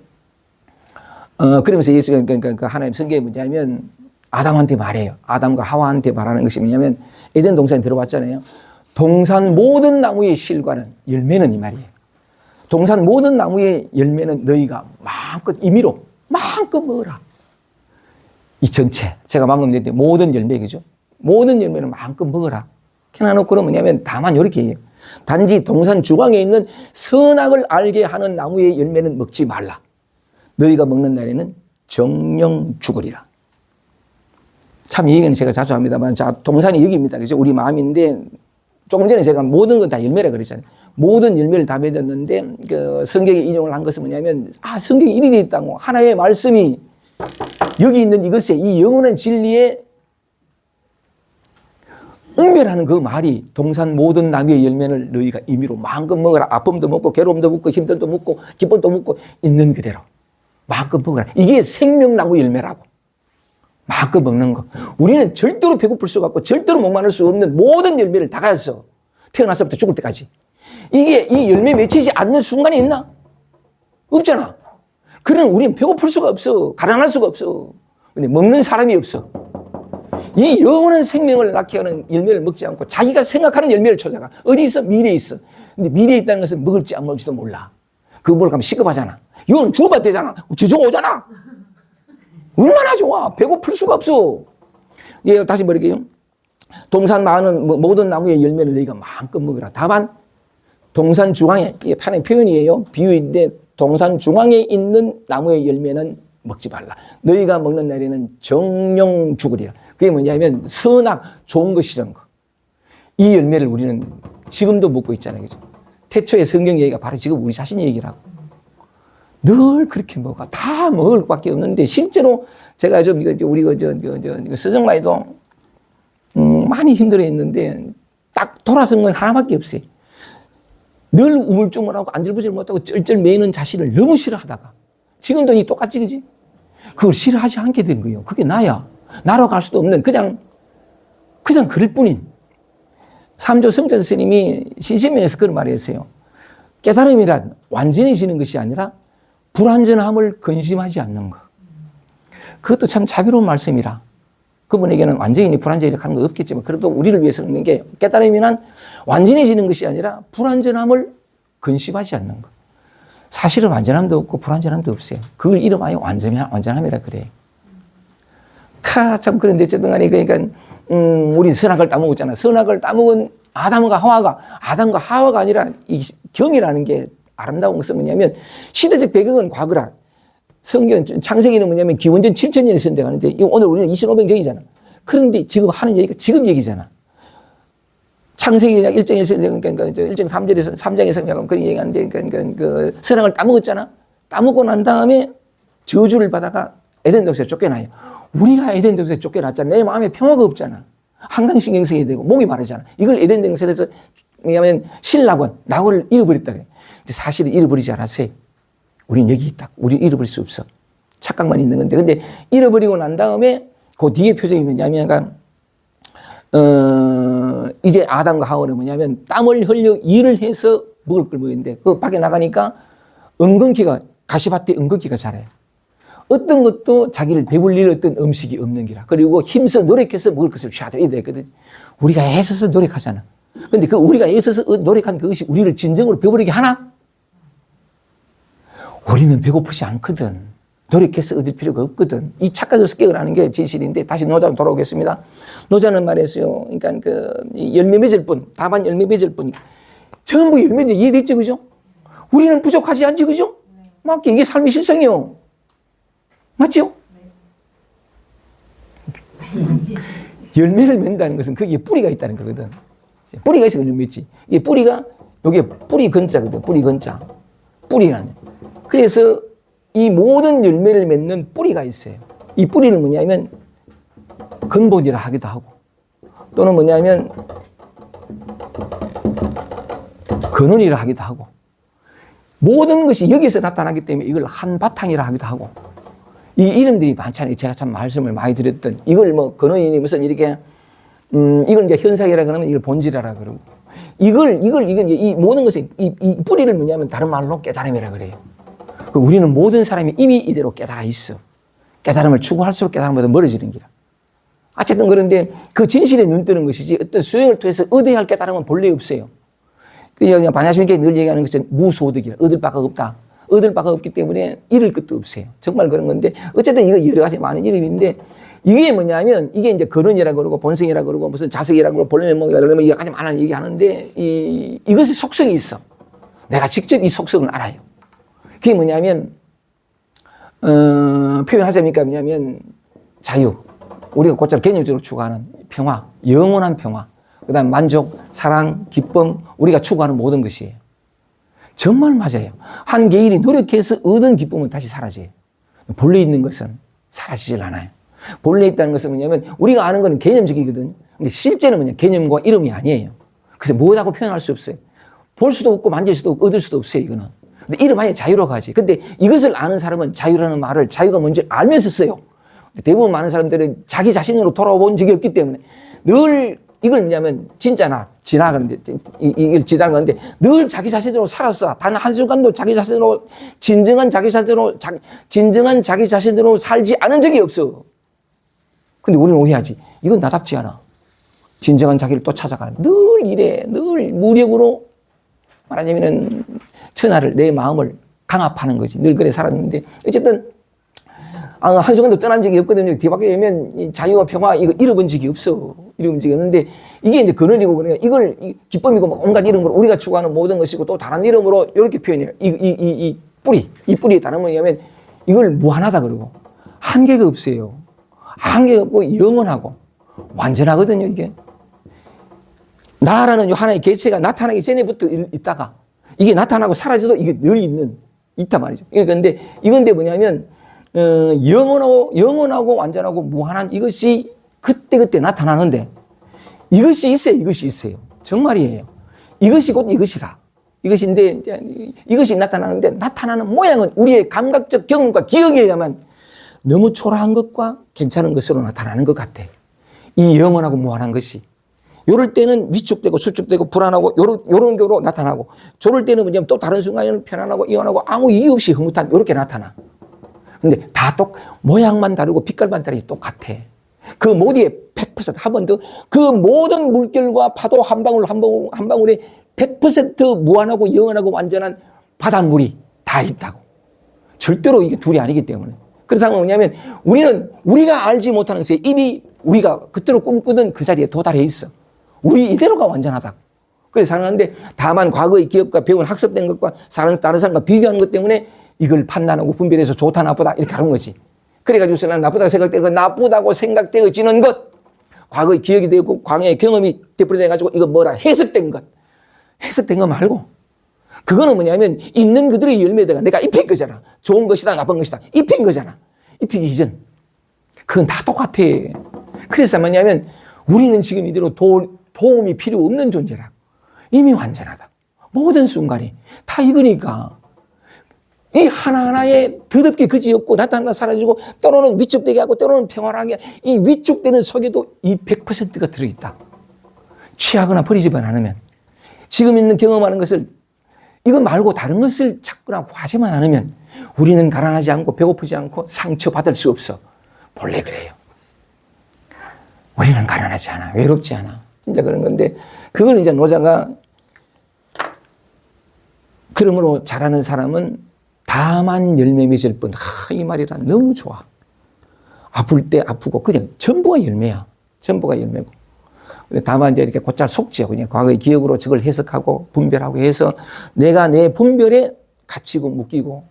그러면서 예수가 그러니까 하나님 성경에 뭐냐면 아담한테 말해요. 아담과 하와한테 말하는 것이 뭐냐면 에덴 동산에 들어봤잖아요. 동산 모든 나무의 실과는 열매는 이 말이에요. 동산 모든 나무의 열매는 너희가 마음껏 임의로 마음껏 먹어라. 이 전체 제가 방금 얘기했는데 모든 열매 그죠? 모든 열매는 마음껏 먹어라. 해놔놓고는 뭐냐면 다만 이렇게 해요. 단지 동산 주광에 있는 선악을 알게 하는 나무의 열매는 먹지 말라. 너희가 먹는 날에는 정령 죽으리라. 참 이 얘기는 제가 자주 합니다만, 자, 동산이 여기입니다. 그죠? 우리 마음인데, 조금 전에 제가 모든 건 다 열매라 그랬잖아요. 모든 열매를 다 맺었는데, 성경에 인용을 한 것은 뭐냐면, 성경에 이리 되어 있다고. 하나의 말씀이 여기 있는 이것에, 이 영원한 진리에 응별하는 그 말이 동산 모든 나무의 열매를 너희가 임의로 마음껏 먹어라. 아픔도 먹고, 괴로움도 먹고, 힘듦도 먹고, 기쁨도 먹고, 있는 그대로. 마음껏 먹어라. 이게 생명나무 열매라고. 마음껏 먹는 거. 우리는 절대로 배고플 수가 없고 절대로 목마를 수 없는 모든 열매를 다 가졌어. 태어나서부터 죽을 때까지. 이게 이 열매 맺히지 않는 순간이 있나? 없잖아. 그럼 우리는 배고플 수가 없어. 가난할 수가 없어. 근데 먹는 사람이 없어. 이 영원한 생명을 낳게 하는 열매를 먹지 않고 자기가 생각하는 열매를 찾아가. 어디 있어? 미래에 있어. 근데 미래에 있다는 것은 먹을지 안 먹을지도 몰라. 그거 먹으면 시급하잖아. 이건 죽어봐도 되잖아. 저주오잖아. 얼마나 좋아. 배고플 수가 없어. 예, 다시 뭐랄게요. 동산 많은 모든 나무의 열매를 너희가 마음껏 먹으라. 다만 동산 중앙에, 이게 하나의 표현이에요. 비유인데 동산 중앙에 있는 나무의 열매는 먹지 말라. 너희가 먹는 날에는 정령 죽으리라. 그게 뭐냐면 선악, 좋은 것이란 거. 이 열매를 우리는 지금도 먹고 있잖아요. 그죠? 태초의 성경 얘기가 바로 지금 우리 자신 얘기라고. 늘 그렇게 먹어. 다 먹을 것밖에 없는데, 실제로 제가 좀, 우리 서정마이도, 많이 힘들어 했는데, 딱 돌아선 건 하나밖에 없어요. 늘 우물쭈물하고 안절부절 못하고 쩔쩔 매는 자신을 너무 싫어하다가, 지금도 이 똑같지, 그지? 그걸 싫어하지 않게 된 거예요. 그게 나야. 나로 갈 수도 없는, 그냥 그럴 뿐인. 삼조 성전 스님이 신신명에서 그런 말을 했어요. 깨달음이란 완전해지는 것이 아니라, 불완전함을 근심하지 않는 것. 그것도 참 자비로운 말씀이라. 그분에게는 완전히 불완전히 하는 거 없겠지만 그래도 우리를 위해서 있는 게 깨달음이란 완전해지는 것이 아니라 불완전함을 근심하지 않는 것. 사실은 완전함도 없고 불완전함도 없어요. 그걸 이름하여 완전함이라 그래요. 참 그런데 어쨌든 간에 그러니까 우리 선악을 따먹었잖아. 선악을 따먹은 아담과 하와가 아니라 이 경이라는 게 아름다운 것은 뭐냐면 시대적 배경은 과거라. 성경 창세기는 뭐냐면 기원전 7000년에 있었는데 가는데 오늘 우리는 2500년이잖아. 그런데 지금 하는 얘기가 지금 얘기잖아. 창세기 1장에서 그러니까 1장 3장에서 그런 얘기하는데 그 선악을 따먹었잖아. 따먹고 난 다음에 저주를 받아가 에덴 동산에 쫓겨나요. 우리가 에덴 동산에 쫓겨났잖아. 내 마음에 평화가 없잖아. 항상 신경 쓰게 되고 목이 마르잖아. 이걸 에덴 동산에서 뭐냐면 신라곤 낙원을 잃어버렸다 그래. 근데 사실은 잃어버리지 않았어요. 우린 여기 있다. 우리 잃어버릴 수 없어. 착각만 있는 건데. 근데 잃어버리고 난 다음에 그 뒤에 표정이 뭐냐면, 이제 아담과 하와는 뭐냐면 땀을 흘려 일을 해서 먹을 걸 먹는데 그 밖에 나가니까 가시밭에 은근기가 자라요. 어떤 것도 자기를 배불릴 어떤 음식이 없는 기라. 그리고 힘써 노력해서 먹을 것을 취하더라. 이래 됐거든. 우리가 애써서 노력하잖아. 근데 그 우리가 애써서 노력한 그것이 우리를 진정으로 배부르게 하나? 우리는 배고프지 않거든. 노력해서 얻을 필요가 없거든. 이 착각을 습격을 하는 게 진실인데, 다시 노자로 돌아오겠습니다. 노자는 말했어요. 그러니까 열매 맺을 뿐, 다만 열매 맺을 뿐. 전부 열매 맺을 이해됐죠, 그죠? 우리는 부족하지 않지, 그죠? 맞게 이게 삶의 실성이요. 맞죠? 열매를 맺는다는 것은 거기에 뿌리가 있다는 거거든. 뿌리가 있어 열매 맺지. 이게 뿌리가, 요게 뿌리 근자거든. 뿌리 근자. 뿌리라는. 그래서 이 모든 열매를 맺는 뿌리가 있어요. 이 뿌리는 뭐냐면 근본이라 하기도 하고, 또는 뭐냐면 근원이라 하기도 하고, 모든 것이 여기서 나타나기 때문에 이걸 한바탕이라 하기도 하고, 이 이름들이 많잖아요. 제가 참 말씀을 많이 드렸던, 이걸 뭐 근원이니 무슨 이렇게 이걸 이제 현상이라 그러면 이걸 본질이라 그러고, 이걸 이 모든 것의 이 뿌리를 뭐냐면 다른 말로 깨달음이라 그래요. 우리는 모든 사람이 이미 이대로 깨달아 있어. 깨달음을 추구할수록 깨달음보다 멀어지는 기라. 어쨌든 그런데 그 진실에 눈 뜨는 것이지 어떤 수행을 통해서 얻어야 할 깨달음은 본래 없어요. 그냥 반야심께 늘 얘기하는 것은 무소득이라. 얻을 바가 없다. 얻을 바가 없기 때문에 잃을 것도 없어요. 정말 그런 건데, 어쨌든 이거 여러 가지 많은 이름인데, 이게 뭐냐면 이게 이제 근원이라고 그러고 본성이라고 그러고 무슨 자석이라고 그러고 본래면목이라고 그러면 여러 가지 많은 얘기하는데, 이것의 속성이 있어. 내가 직접 이 속성을 알아요. 그게 뭐냐면 표현하자니까 뭐냐면 자유, 우리가 곧잘 개념적으로 추구하는 평화, 영원한 평화, 그 다음 만족, 사랑, 기쁨, 우리가 추구하는 모든 것이에요. 정말 맞아요. 한 개인이 노력해서 얻은 기쁨은 다시 사라져요. 본래 있는 것은 사라지질 않아요. 본래 있다는 것은 뭐냐면 우리가 아는 건 개념적이거든요. 근데 실제는 뭐냐, 개념과 이름이 아니에요. 그래서 뭐라고 표현할 수 없어요. 볼 수도 없고 만질 수도 없고 얻을 수도 없어요, 이거는. 근데 이름 아예 자유로 가지. 근데 이것을 아는 사람은 자유라는 말을 자유가 뭔지 알면서 써요. 대부분 많은 사람들은 자기 자신으로 돌아본 적이 없기 때문에 늘 이걸 뭐냐면 진짜나 지나 그런데 이걸 지나는 건데 늘 자기 자신으로 살았어. 단 한순간도 자기 자신으로 진정한 자기 자신으로 살지 않은 적이 없어. 근데 우리는 오해하지. 이건 나답지 않아. 진정한 자기를 또 찾아가는. 늘 이래. 늘 무력으로 말하자면은 천하를, 내 마음을 강압하는 거지. 늘 그래 살았는데 어쨌든 한순간도 떠난 적이 없거든요. 뒤바뀌게 되면 자유와 평화 이거 잃어본 적이 없어. 잃어본 적이 없는데 이게 이제 근원이고 그러니까 이걸 기쁨이고 온갖 이름으로 우리가 추구하는 모든 것이고 또 다른 이름으로 이렇게 표현해요. 이 뿌리의 단어는 뭐냐면 이걸 무한하다 그러고 한계가 없어요. 한계가 없고 영원하고 완전하거든요, 이게. 나라는 하나의 개체가 나타나기 전에부터 있다가 이게 나타나고 사라져도 이게 늘 있단 말이죠. 그런데 이건데 뭐냐면 영원하고 완전하고 무한한 이것이 그때그때 나타나는데 이것이 있어요. 정말이에요. 이것이 곧 이것이다. 이것인데 이것이 나타나는데 나타나는 모양은 우리의 감각적 경험과 기억에 의하면 너무 초라한 것과 괜찮은 것으로 나타나는 것 같아. 이 영원하고 무한한 것이. 요럴 때는 위축되고 수축되고 불안하고 요런 경우로 나타나고 저럴 때는 뭐냐면 또 다른 순간에는 편안하고 이완하고 아무 이유 없이 흐뭇한 요렇게 나타나. 근데 다 모양만 다르고 빛깔만 다르지 똑같아. 그 모두에 100% 한 번 더 그 모든 물결과 파도 한 방울에 100% 무한하고 영원하고 완전한 바닷물이 다 있다고. 절대로 이게 둘이 아니기 때문에. 그렇다면 뭐냐면 우리가 알지 못하는 것에 이미 우리가 그때로 꿈꾸던 그 자리에 도달해 있어. 우리 이대로가 완전하다. 그래서 사는데 다만 과거의 기억과 배운 학습된 것과 다른 사람과 비교하는 것 때문에 이걸 판단하고 분별해서 좋다 나쁘다 이렇게 하는 거지. 그래가지고 난 나쁘다고 생각되고 나쁘다고 생각되어지는 것, 과거의 기억이 되고 과거의 경험이 되풀이돼가지고 이거 뭐라 해석된 것 말고 그거는 뭐냐면 있는 그들의 열매다가 내가 입힌 거잖아. 좋은 것이다 나쁜 것이다 입힌 거잖아. 입히기 이전 그건 다 똑같아. 그래서 뭐냐면 우리는 지금 이대로 도움이 필요 없는 존재라. 이미 완전하다. 모든 순간이 다 이거니까 이 하나하나에 더럽게 그지없고 나타나 사라지고 때로는 위축되게 하고 때로는 평안하게 이 위축되는 속에도 이 100%가 들어있다. 취하거나 버리지만 않으면 지금 있는 경험하는 것을 이거 말고 다른 것을 찾거나 구하지만 않으면 우리는 가난하지 않고 배고프지 않고 상처받을 수 없어. 본래 그래요. 우리는 가난하지 않아. 외롭지 않아. 진짜 그런 건데 그걸 이제 노자가 그러므로 잘하는 사람은 다만 열매 맺을 뿐. 이 말이라 너무 좋아. 아플 때 아프고 그냥 전부가 열매야. 전부가 열매고. 다만 이제 이렇게 곧잘 속지요. 그냥 과거의 기억으로 저걸 해석하고 분별하고 해서 내가 내 분별에 갇히고 묶이고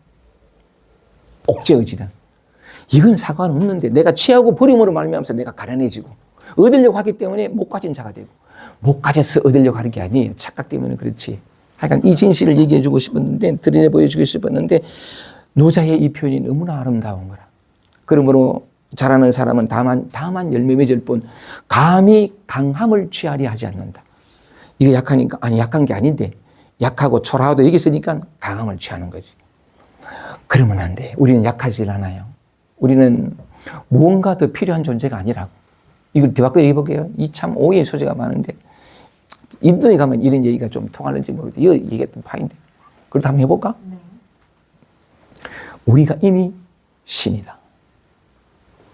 옥죄어지는. 이건 상관없는데 내가 취하고 버림으로 말미암아서 내가 가난해지고 얻으려고 하기 때문에 못 가진 자가 되고 못 가져서 얻으려고 하는 게 아니에요. 착각 때문에 그렇지. 하여간 이 진실을 얘기해 주고 싶었는데 드러내 보여주고 싶었는데 노자의 이 표현이 너무나 아름다운 거라. 그러므로 잘하는 사람은 다만 열매 맺을 뿐 감히 강함을 취하려 하지 않는다. 이거 약하니까 아니 약한 게 아닌데 약하고 초라하도 여기 있으니까 강함을 취하는 거지. 그러면 안 돼. 우리는 약하지 않아요. 우리는 무언가 더 필요한 존재가 아니라고. 이걸 뒤바꿔 얘기해 볼게요. 이 참 오해의 소지가 많은데 인도에 가면 이런 얘기가 좀 통하는지 모르겠는데 이거 얘기했던 파인데 그렇다 한번 해볼까? 네. 우리가 이미 신이다.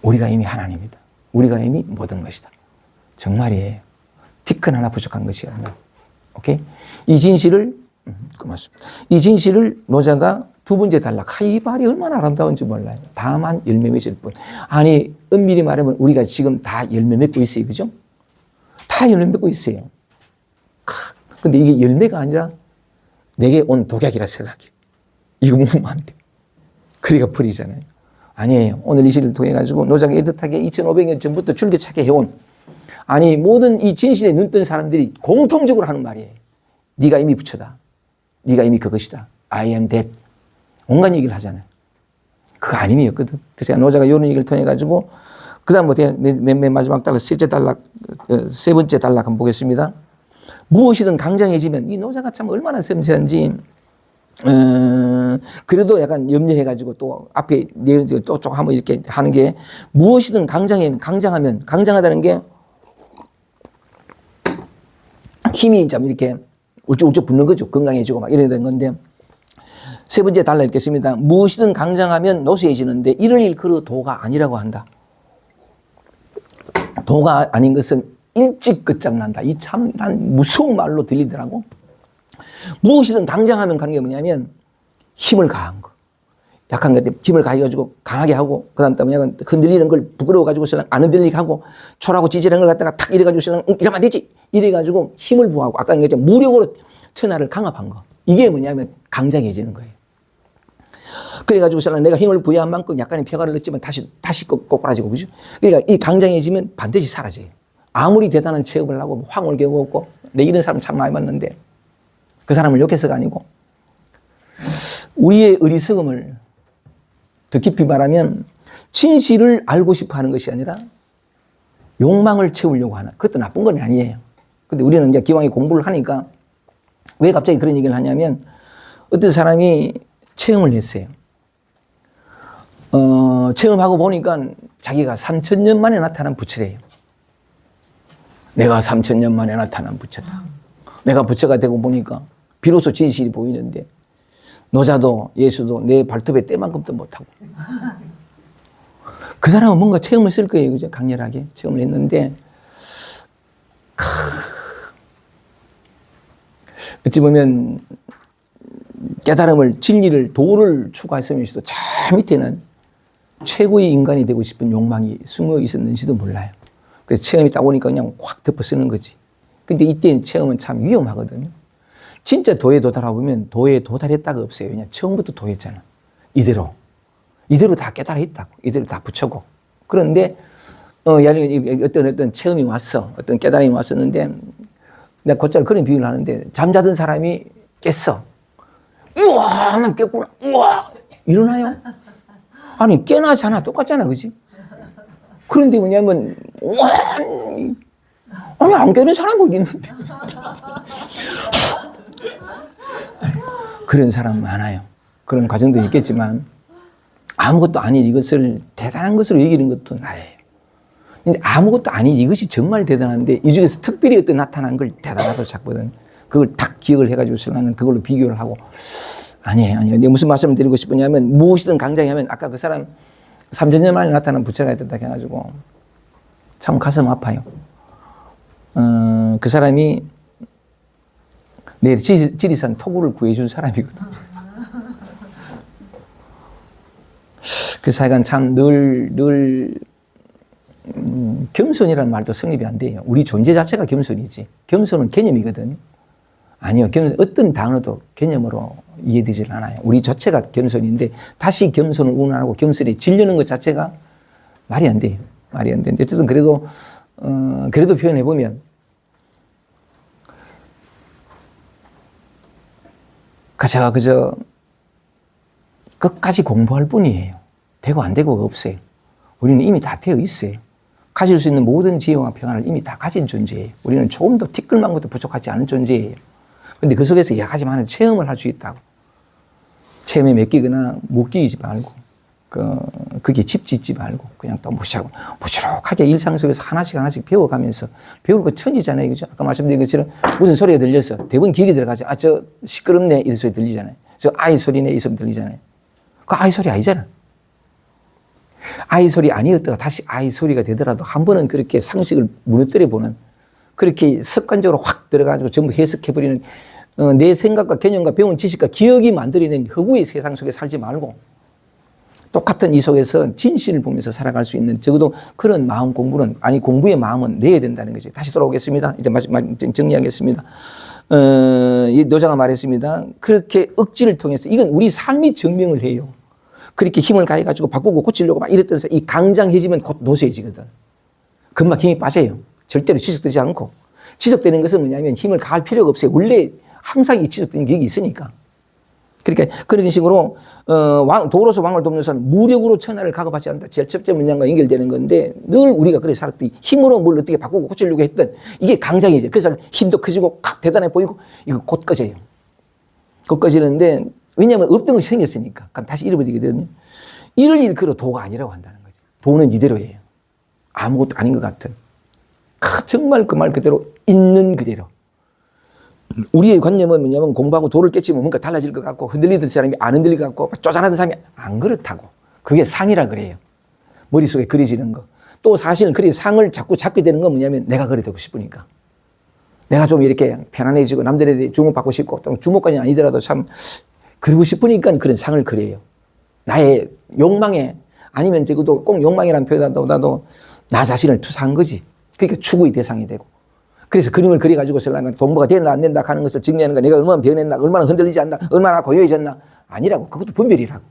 우리가 이미 하나님이다. 우리가 이미 모든 것이다. 정말이에요. 티끌 하나 부족한 것이 없네. 오케이? 이 진실을 고맙습니다. 이 진실을 노자가 두 번째 단락. 이 말이 얼마나 아름다운지 몰라요. 다만 열매 맺을 뿐. 아니 엄밀히 말하면 우리가 지금 다 열매 맺고 있어요. 그죠? 다 열매 맺고 있어요. 근데 이게 열매가 아니라 내게 온 독약이라 생각해. 이거 먹으면 안 돼. 그리가 풀이잖아요. 아니에요. 오늘 이 시를 통해 가지고 노자가 애틋하게 2500년 전부터 줄기차게 해온 아니 모든 이 진실에 눈뜬 사람들이 공통적으로 하는 말이에요. 네가 이미 부처다. 네가 이미 그것이다. I am that. 온갖 얘기를 하잖아요. 그거 아님이었거든. 그래서 노자가 이런 얘기를 통해 가지고 그 다음 맨 마지막 단락 세 번째 단락 한번 보겠습니다. 무엇이든 강장해지면 이 노자가 참 얼마나 섬세한지 그래도 약간 염려해가지고 또 앞에 내용도 또 조금 한번 이렇게 하는 게 무엇이든 강장하면 강장하다는 게 힘이 좀 이렇게 우쩍우쩍 붙는 거죠. 건강해지고 막 이래야 되는 건데 세 번째 달라 읽겠습니다. 무엇이든 강장하면 노쇠해지는데 이를 일컬어 도가 아니라고 한다. 도가 아닌 것은 일찍 끝장난다. 이 참 난 무서운 말로 들리더라고. 무엇이든 강장하면 관계가 뭐냐면 힘을 가한 거. 약한 것에 힘을 가해가지고 강하게 하고 그 다음 또 약간 흔들리는 걸 부끄러워가지고 안 흔들리게 하고 초라하고 찌질한 걸 갖다가 탁 이래가지고 이러면 안 되지. 이래가지고 힘을 부하고 아까 얘기했죠. 무력으로 천하를 강압한 거. 이게 뭐냐면 강장해지는 거예요. 그래가지고 내가 힘을 부여한 만큼 약간의 평화를 넣지만 다시 꼬꾸라지고 그죠? 그러니까 이 강장해지면 반드시 사라져요. 아무리 대단한 체험을 하고 황홀 경험없고 내 이런 사람 참 많이 봤는데 그 사람을 욕해서가 아니고 우리의 어리석음을 더 깊이 말하면 진실을 알고 싶어 하는 것이 아니라 욕망을 채우려고 하는 그것도 나쁜 건 아니에요. 근데 우리는 이제 기왕에 공부를 하니까 왜 갑자기 그런 얘기를 하냐면 어떤 사람이 체험을 했어요. 체험하고 보니까 자기가 3000년 만에 나타난 부처래요. 내가 3000년 만에 나타난 부처다. 내가 부처가 되고 보니까 비로소 진실이 보이는데 노자도 예수도 내 발톱에 때만큼도 못하고 그 사람은 뭔가 체험을 쓸 거예요. 그죠? 강렬하게 체험을 했는데 어찌 보면 깨달음을 진리를 도를 추구했으면서도 저 밑에는 최고의 인간이 되고 싶은 욕망이 숨어 있었는지도 몰라요. 그래서 체험이 딱 오니까 그냥 확 덮어 쓰는 거지. 근데 이때 체험은 참 위험하거든요. 진짜 도에 도달하고 보면 도에 도달했다가 없어요. 그냥 처음부터 도했잖아. 이대로 다 깨달았다고. 이대로 다 붙였고. 그런데 어떤 체험이 왔어. 어떤 깨달음이 왔었는데 내가 곧잘 그런 비유를 하는데 잠자던 사람이 깼어. 우와 난 깼구나. 우와 일어나요? 아니 깨나 자나 똑같잖아. 그지? 그런데 뭐냐면 우와 아니 안 깨는 사람이 어디 있는데 그런 사람 많아요. 그런 과정도 있겠지만 아무것도 아닌 이것을 대단한 것으로 여기는 것도 나예요. 근데 아무것도 아닌 이것이 정말 대단한데 이 중에서 특별히 어떤 나타난 걸 대단하다고 찾거든. 그걸 딱 기억을 해가지고 쓰려면 그걸로 비교를 하고 아니에요. 내가 무슨 말씀을 드리고 싶으냐면 무엇이든 강장하면 아까 그 사람 3000년 만에 나타난 부처가 됐다 해가지고 참 가슴 아파요. 그 사람이 내 지리산 토구를 구해준 사람이거든. 그 사이간 참 늘 겸손이라는 말도 성립이 안 돼요. 우리 존재 자체가 겸손이지. 겸손은 개념이거든요. 아니요. 겸손, 어떤 단어도 개념으로 이해되질 않아요. 우리 자체가 겸손인데 다시 겸손을 운운하고 겸손이 질려는 것 자체가 말이 안 돼요. 말이 안 되는데 어쨌든 그래도 표현해 보면 제가 그저 끝까지 공부할 뿐이에요. 되고 안 되고가 없어요. 우리는 이미 다 되어 있어요. 가질 수 있는 모든 지혜와 평안을 이미 다 가진 존재예요. 우리는 조금 더 티끌만 것도 부족하지 않은 존재예요. 근데 그 속에서 여러 가지 많은 체험을 할 수 있다고. 체험에 맡기거나 못 끼지 말고, 그게 집 짓지 말고, 그냥 또 무시하게 일상 속에서 하나씩 배워가면서, 배울 거 천지잖아요. 그죠? 아까 말씀드린 것처럼 무슨 소리가 들려서 대부분 기억이 들어가죠. 저 시끄럽네. 이런 소리 들리잖아요. 저 아이 소리네. 이 소리 들리잖아요. 그 아이 소리 아니잖아. 아이 소리 아니었다가 다시 아이 소리가 되더라도 한 번은 그렇게 상식을 무너뜨려 보는, 그렇게 습관적으로 확 들어가지고 전부 해석해버리는 내 생각과 개념과 배운 지식과 기억이 만들어낸 허구의 세상 속에 살지 말고 똑같은 이 속에서 진실을 보면서 살아갈 수 있는 적어도 그런 마음 공부는, 아니 공부의 마음은 내야 된다는 거지. 다시 돌아오겠습니다. 이제 정리하겠습니다. 이 노자가 말했습니다. 그렇게 억지를 통해서, 이건 우리 삶이 증명을 해요. 그렇게 힘을 가해가지고 바꾸고 고치려고 막 이랬던 사람, 이 강장해지면 곧 노쇠해지거든. 금방 힘이 빠져요. 절대로 지속되지 않고. 지속되는 것은 뭐냐면 힘을 가할 필요가 없어요. 원래 항상 이 지속되는 게 여기 있으니까. 그러니까 그런 식으로 도로서 왕을 돕는 사람은 무력으로 천하를 각업하지 않는다. 제일 첫째 문장과 연결되는 건데 늘 우리가 그래 살았더니 힘으로 뭘 어떻게 바꾸고 고치려고 했던 이게 강장이죠. 그래서 힘도 커지고 대단해 보이고 이거 곧 꺼져요. 곧 꺼지는데 왜냐하면 없던 것이 생겼으니까. 그럼 다시 잃어버리거든요. 이를 일컬어 도가 아니라고 한다는 거지. 도는 이대로예요. 아무것도 아닌 것 같은. 정말 그 말 그대로 있는 그대로. 우리의 관념은 뭐냐면 공부하고 도를 깨치면 뭔가 달라질 것 같고 흔들리던 사람이 안 흔들릴 것 같고 쪼잔하던 사람이 안 그렇다고. 그게 상이라 그래요. 머릿속에 그려지는 거. 또 사실은 그래 상을 자꾸 잡게 되는 건 뭐냐면 내가 그래 되고 싶으니까. 내가 좀 이렇게 편안해지고 남들에 주목받고 싶고 또 주목까지는 아니더라도 참 그러고 싶으니까 그런 상을 그려요. 나의 욕망에, 아니면 적어도 꼭 욕망이라는 표현보다도 나 자신을 투사한 거지. 그러니까 추구의 대상이 되고. 그래서 그림을 그려가지고 설랑은 공부가 됐나 안 된다 하는 것을 증명하는 거, 내가 얼마나 변했나, 얼마나 흔들리지 않나, 얼마나 고요해졌나. 아니라고. 그것도 분별이라고.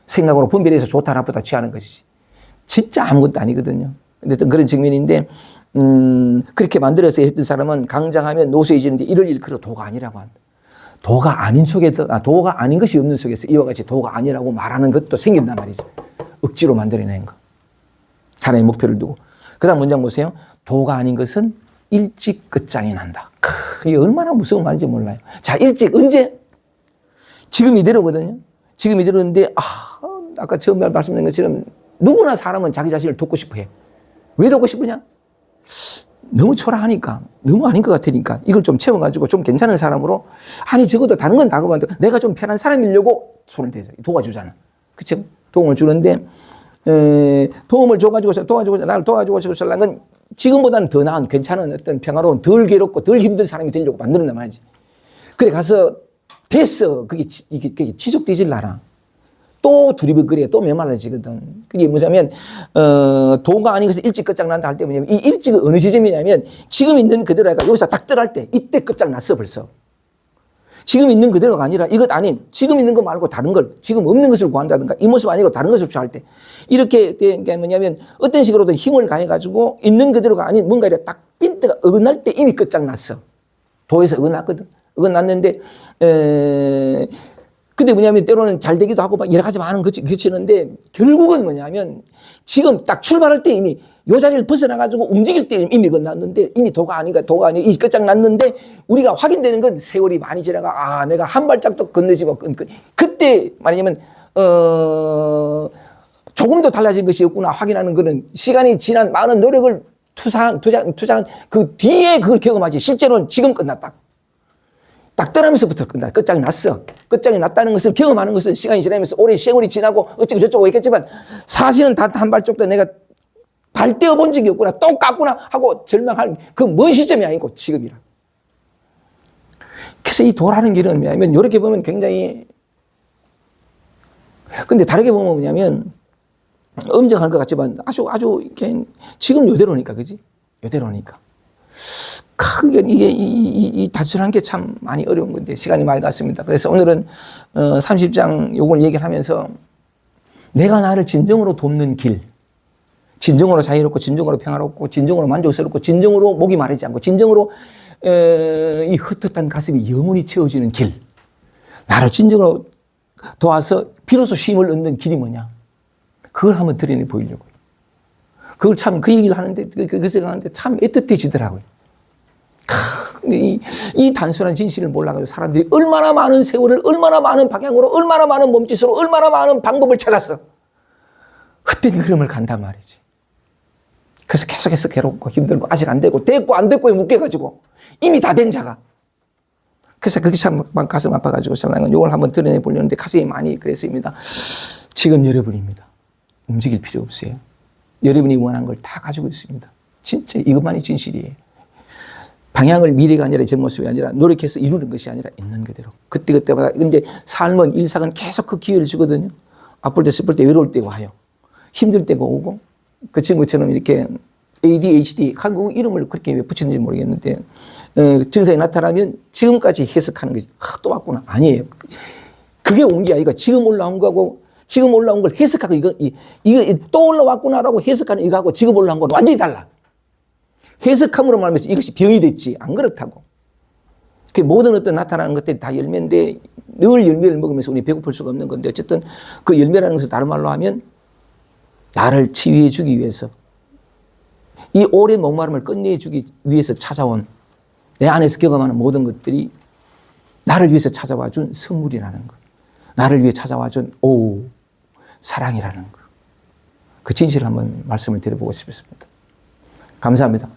생각으로 분별해서 좋다 나쁘다 취하는 것이지. 진짜 아무것도 아니거든요. 근데 그런 측면인데 그렇게 만들어서 했던 사람은 강장하면 노쇠해지는데 이를 일컬어 도가 아니라고 한다. 도가 아닌 속에서, 도가 아닌 것이 없는 속에서 이와 같이 도가 아니라고 말하는 것도 생긴단 말이죠. 억지로 만들어낸 거. 하나의 목표를 두고. 그 다음 문장 보세요. 도가 아닌 것은 일찍 끝장이 난다. 이게 얼마나 무서운 말인지 몰라요. 자, 일찍 언제? 지금 이대로거든요. 지금 이대로인데, 아까 처음 말씀드린 것처럼 누구나 사람은 자기 자신을 돕고 싶어 해. 왜 돕고 싶으냐? 너무 초라하니까, 너무 아닌 것 같으니까 이걸 좀 채워가지고 좀 괜찮은 사람으로, 아니 적어도 다른 건 다 그만둬 내가 좀 편한 사람이려고 손을 대서 도와주잖아. 그쵸? 도움을 주는데 도움을 줘가지고 나를 도와주고 살랑은 지금보다는 더 나은 괜찮은 어떤 평화로운 덜 괴롭고 덜 힘든 사람이 되려고 만드는단 말이지. 그래 가서 됐어. 그게 지속되질 않아. 또 두리번거려, 또 메말라지거든. 그게 뭐냐면, 도가 아닌 것은 일찍 끝장난다 할 때 뭐냐면, 이 일찍은 어느 시점이냐면, 지금 있는 그대로 해가 여기서 딱 들어갈 때, 이때 끝장났어, 벌써. 지금 있는 그대로가 아니라, 이것 아닌, 지금 있는 거 말고 다른 걸, 지금 없는 것을 구한다든가, 이 모습 아니고 다른 것을 취할 때, 이렇게 된 게 뭐냐면, 어떤 식으로든 힘을 가해가지고, 있는 그대로가 아닌 뭔가 이렇게 딱 핀트가 어긋날 때 이미 끝장났어. 도에서 어긋났거든. 어긋났는데, 근데 뭐냐면 때로는 잘 되기도 하고 막 여러 가지 많은 거치는데 결국은 뭐냐면 지금 딱 출발할 때 이미 요 자리를 벗어나가지고 움직일 때 이미 끝났는데 이미 도가 아니고 이 끝장났는데 우리가 확인되는 건 세월이 많이 지나가 내가 한 발짝도 건너지 못 그때 말하자면 조금도 달라진 것이 없구나 확인하는 거는 시간이 지난 많은 노력을 투자한 그 뒤에 그걸 경험하지 실제로는 지금 끝났다. 딱 떠나면서부터 끝장이 났어. 끝장이 났다는 것을 경험하는 것은 시간이 지나면서 오랜 세월이 지나고 어쩌고 저쩌고 했겠지만 사실은 단 한 발쪽도 내가 발 떼어 본 적이 없구나. 또 깠구나 하고 절망할 그 먼 시점이 아니고 지금이라. 그래서 이 도라는 길은 뭐냐면 이렇게 보면 굉장히 근데 다르게 보면 뭐냐면, 엄정한 것 같지만 아주 이렇게 지금 요대로니까, 그지? 요대로니까. 크게 이 단순한 게 참 많이 어려운 건데 시간이 많이 갔습니다. 그래서 오늘은 30장 요걸 얘기를 하면서 내가 나를 진정으로 돕는 길, 진정으로 자유롭고 진정으로 평화롭고 진정으로 만족스럽고 진정으로 목이 마르지 않고 진정으로 이 헛헛한 가슴이 영원히 채워지는 길, 나를 진정으로 도와서 비로소 쉼을 얻는 길이 뭐냐, 그걸 한번 드러내 보이려고요. 그걸 참 그 얘기를 하는데 그 생각하는데 참 애틋해지더라고요. 이 단순한 진실을 몰라가지고 사람들이 얼마나 많은 세월을 얼마나 많은 방향으로 얼마나 많은 몸짓으로 얼마나 많은 방법을 찾아서 헛된 흐름을 간단 말이지. 그래서 계속해서 괴롭고 힘들고 아직 안 되고 됐고 안 됐고에 묶여가지고 이미 다 된 자가. 그래서 그게 참 가슴 아파가지고 신랑은 이걸 한번 드러내 보려는데 가슴이 많이 그랬습니다. 지금 여러분입니다. 움직일 필요 없어요. 여러분이 원하는 걸 다 가지고 있습니다. 진짜 이것만이 진실이에요. 방향을 미래가 아니라 제 모습이 아니라 노력해서 이루는 것이 아니라 있는 그대로. 그때마다. 근데 삶은 일상은 계속 그 기회를 주거든요. 아플 때 슬플 때 외로울 때가 와요. 힘들 때가 오고. 그 친구처럼 이렇게 ADHD, 한국 이름을 그렇게 왜 붙였는지 모르겠는데, 증상이 나타나면 지금까지 해석하는 거지. 또 왔구나. 아니에요. 그게 온 게 아니라 지금 올라온 거하고 지금 올라온 걸 해석하고 이거 또 올라왔구나라고 해석하는 이거하고 지금 올라온 건 완전히 달라. 해석함으로 말하면서 이것이 병이 됐지. 안 그렇다고. 그 모든 어떤 나타나는 것들이 다 열매인데 늘 열매를 먹으면서 우리 배고플 수가 없는 건데 어쨌든 그 열매라는 것을 다른 말로 하면 나를 치유해 주기 위해서 이 오랜 목마름을 끝내 주기 위해서 찾아온 내 안에서 경험하는 모든 것들이 나를 위해서 찾아와 준 선물이라는 것. 나를 위해 찾아와 준 사랑이라는 것. 그 진실을 한번 말씀을 드려보고 싶습니다. 감사합니다.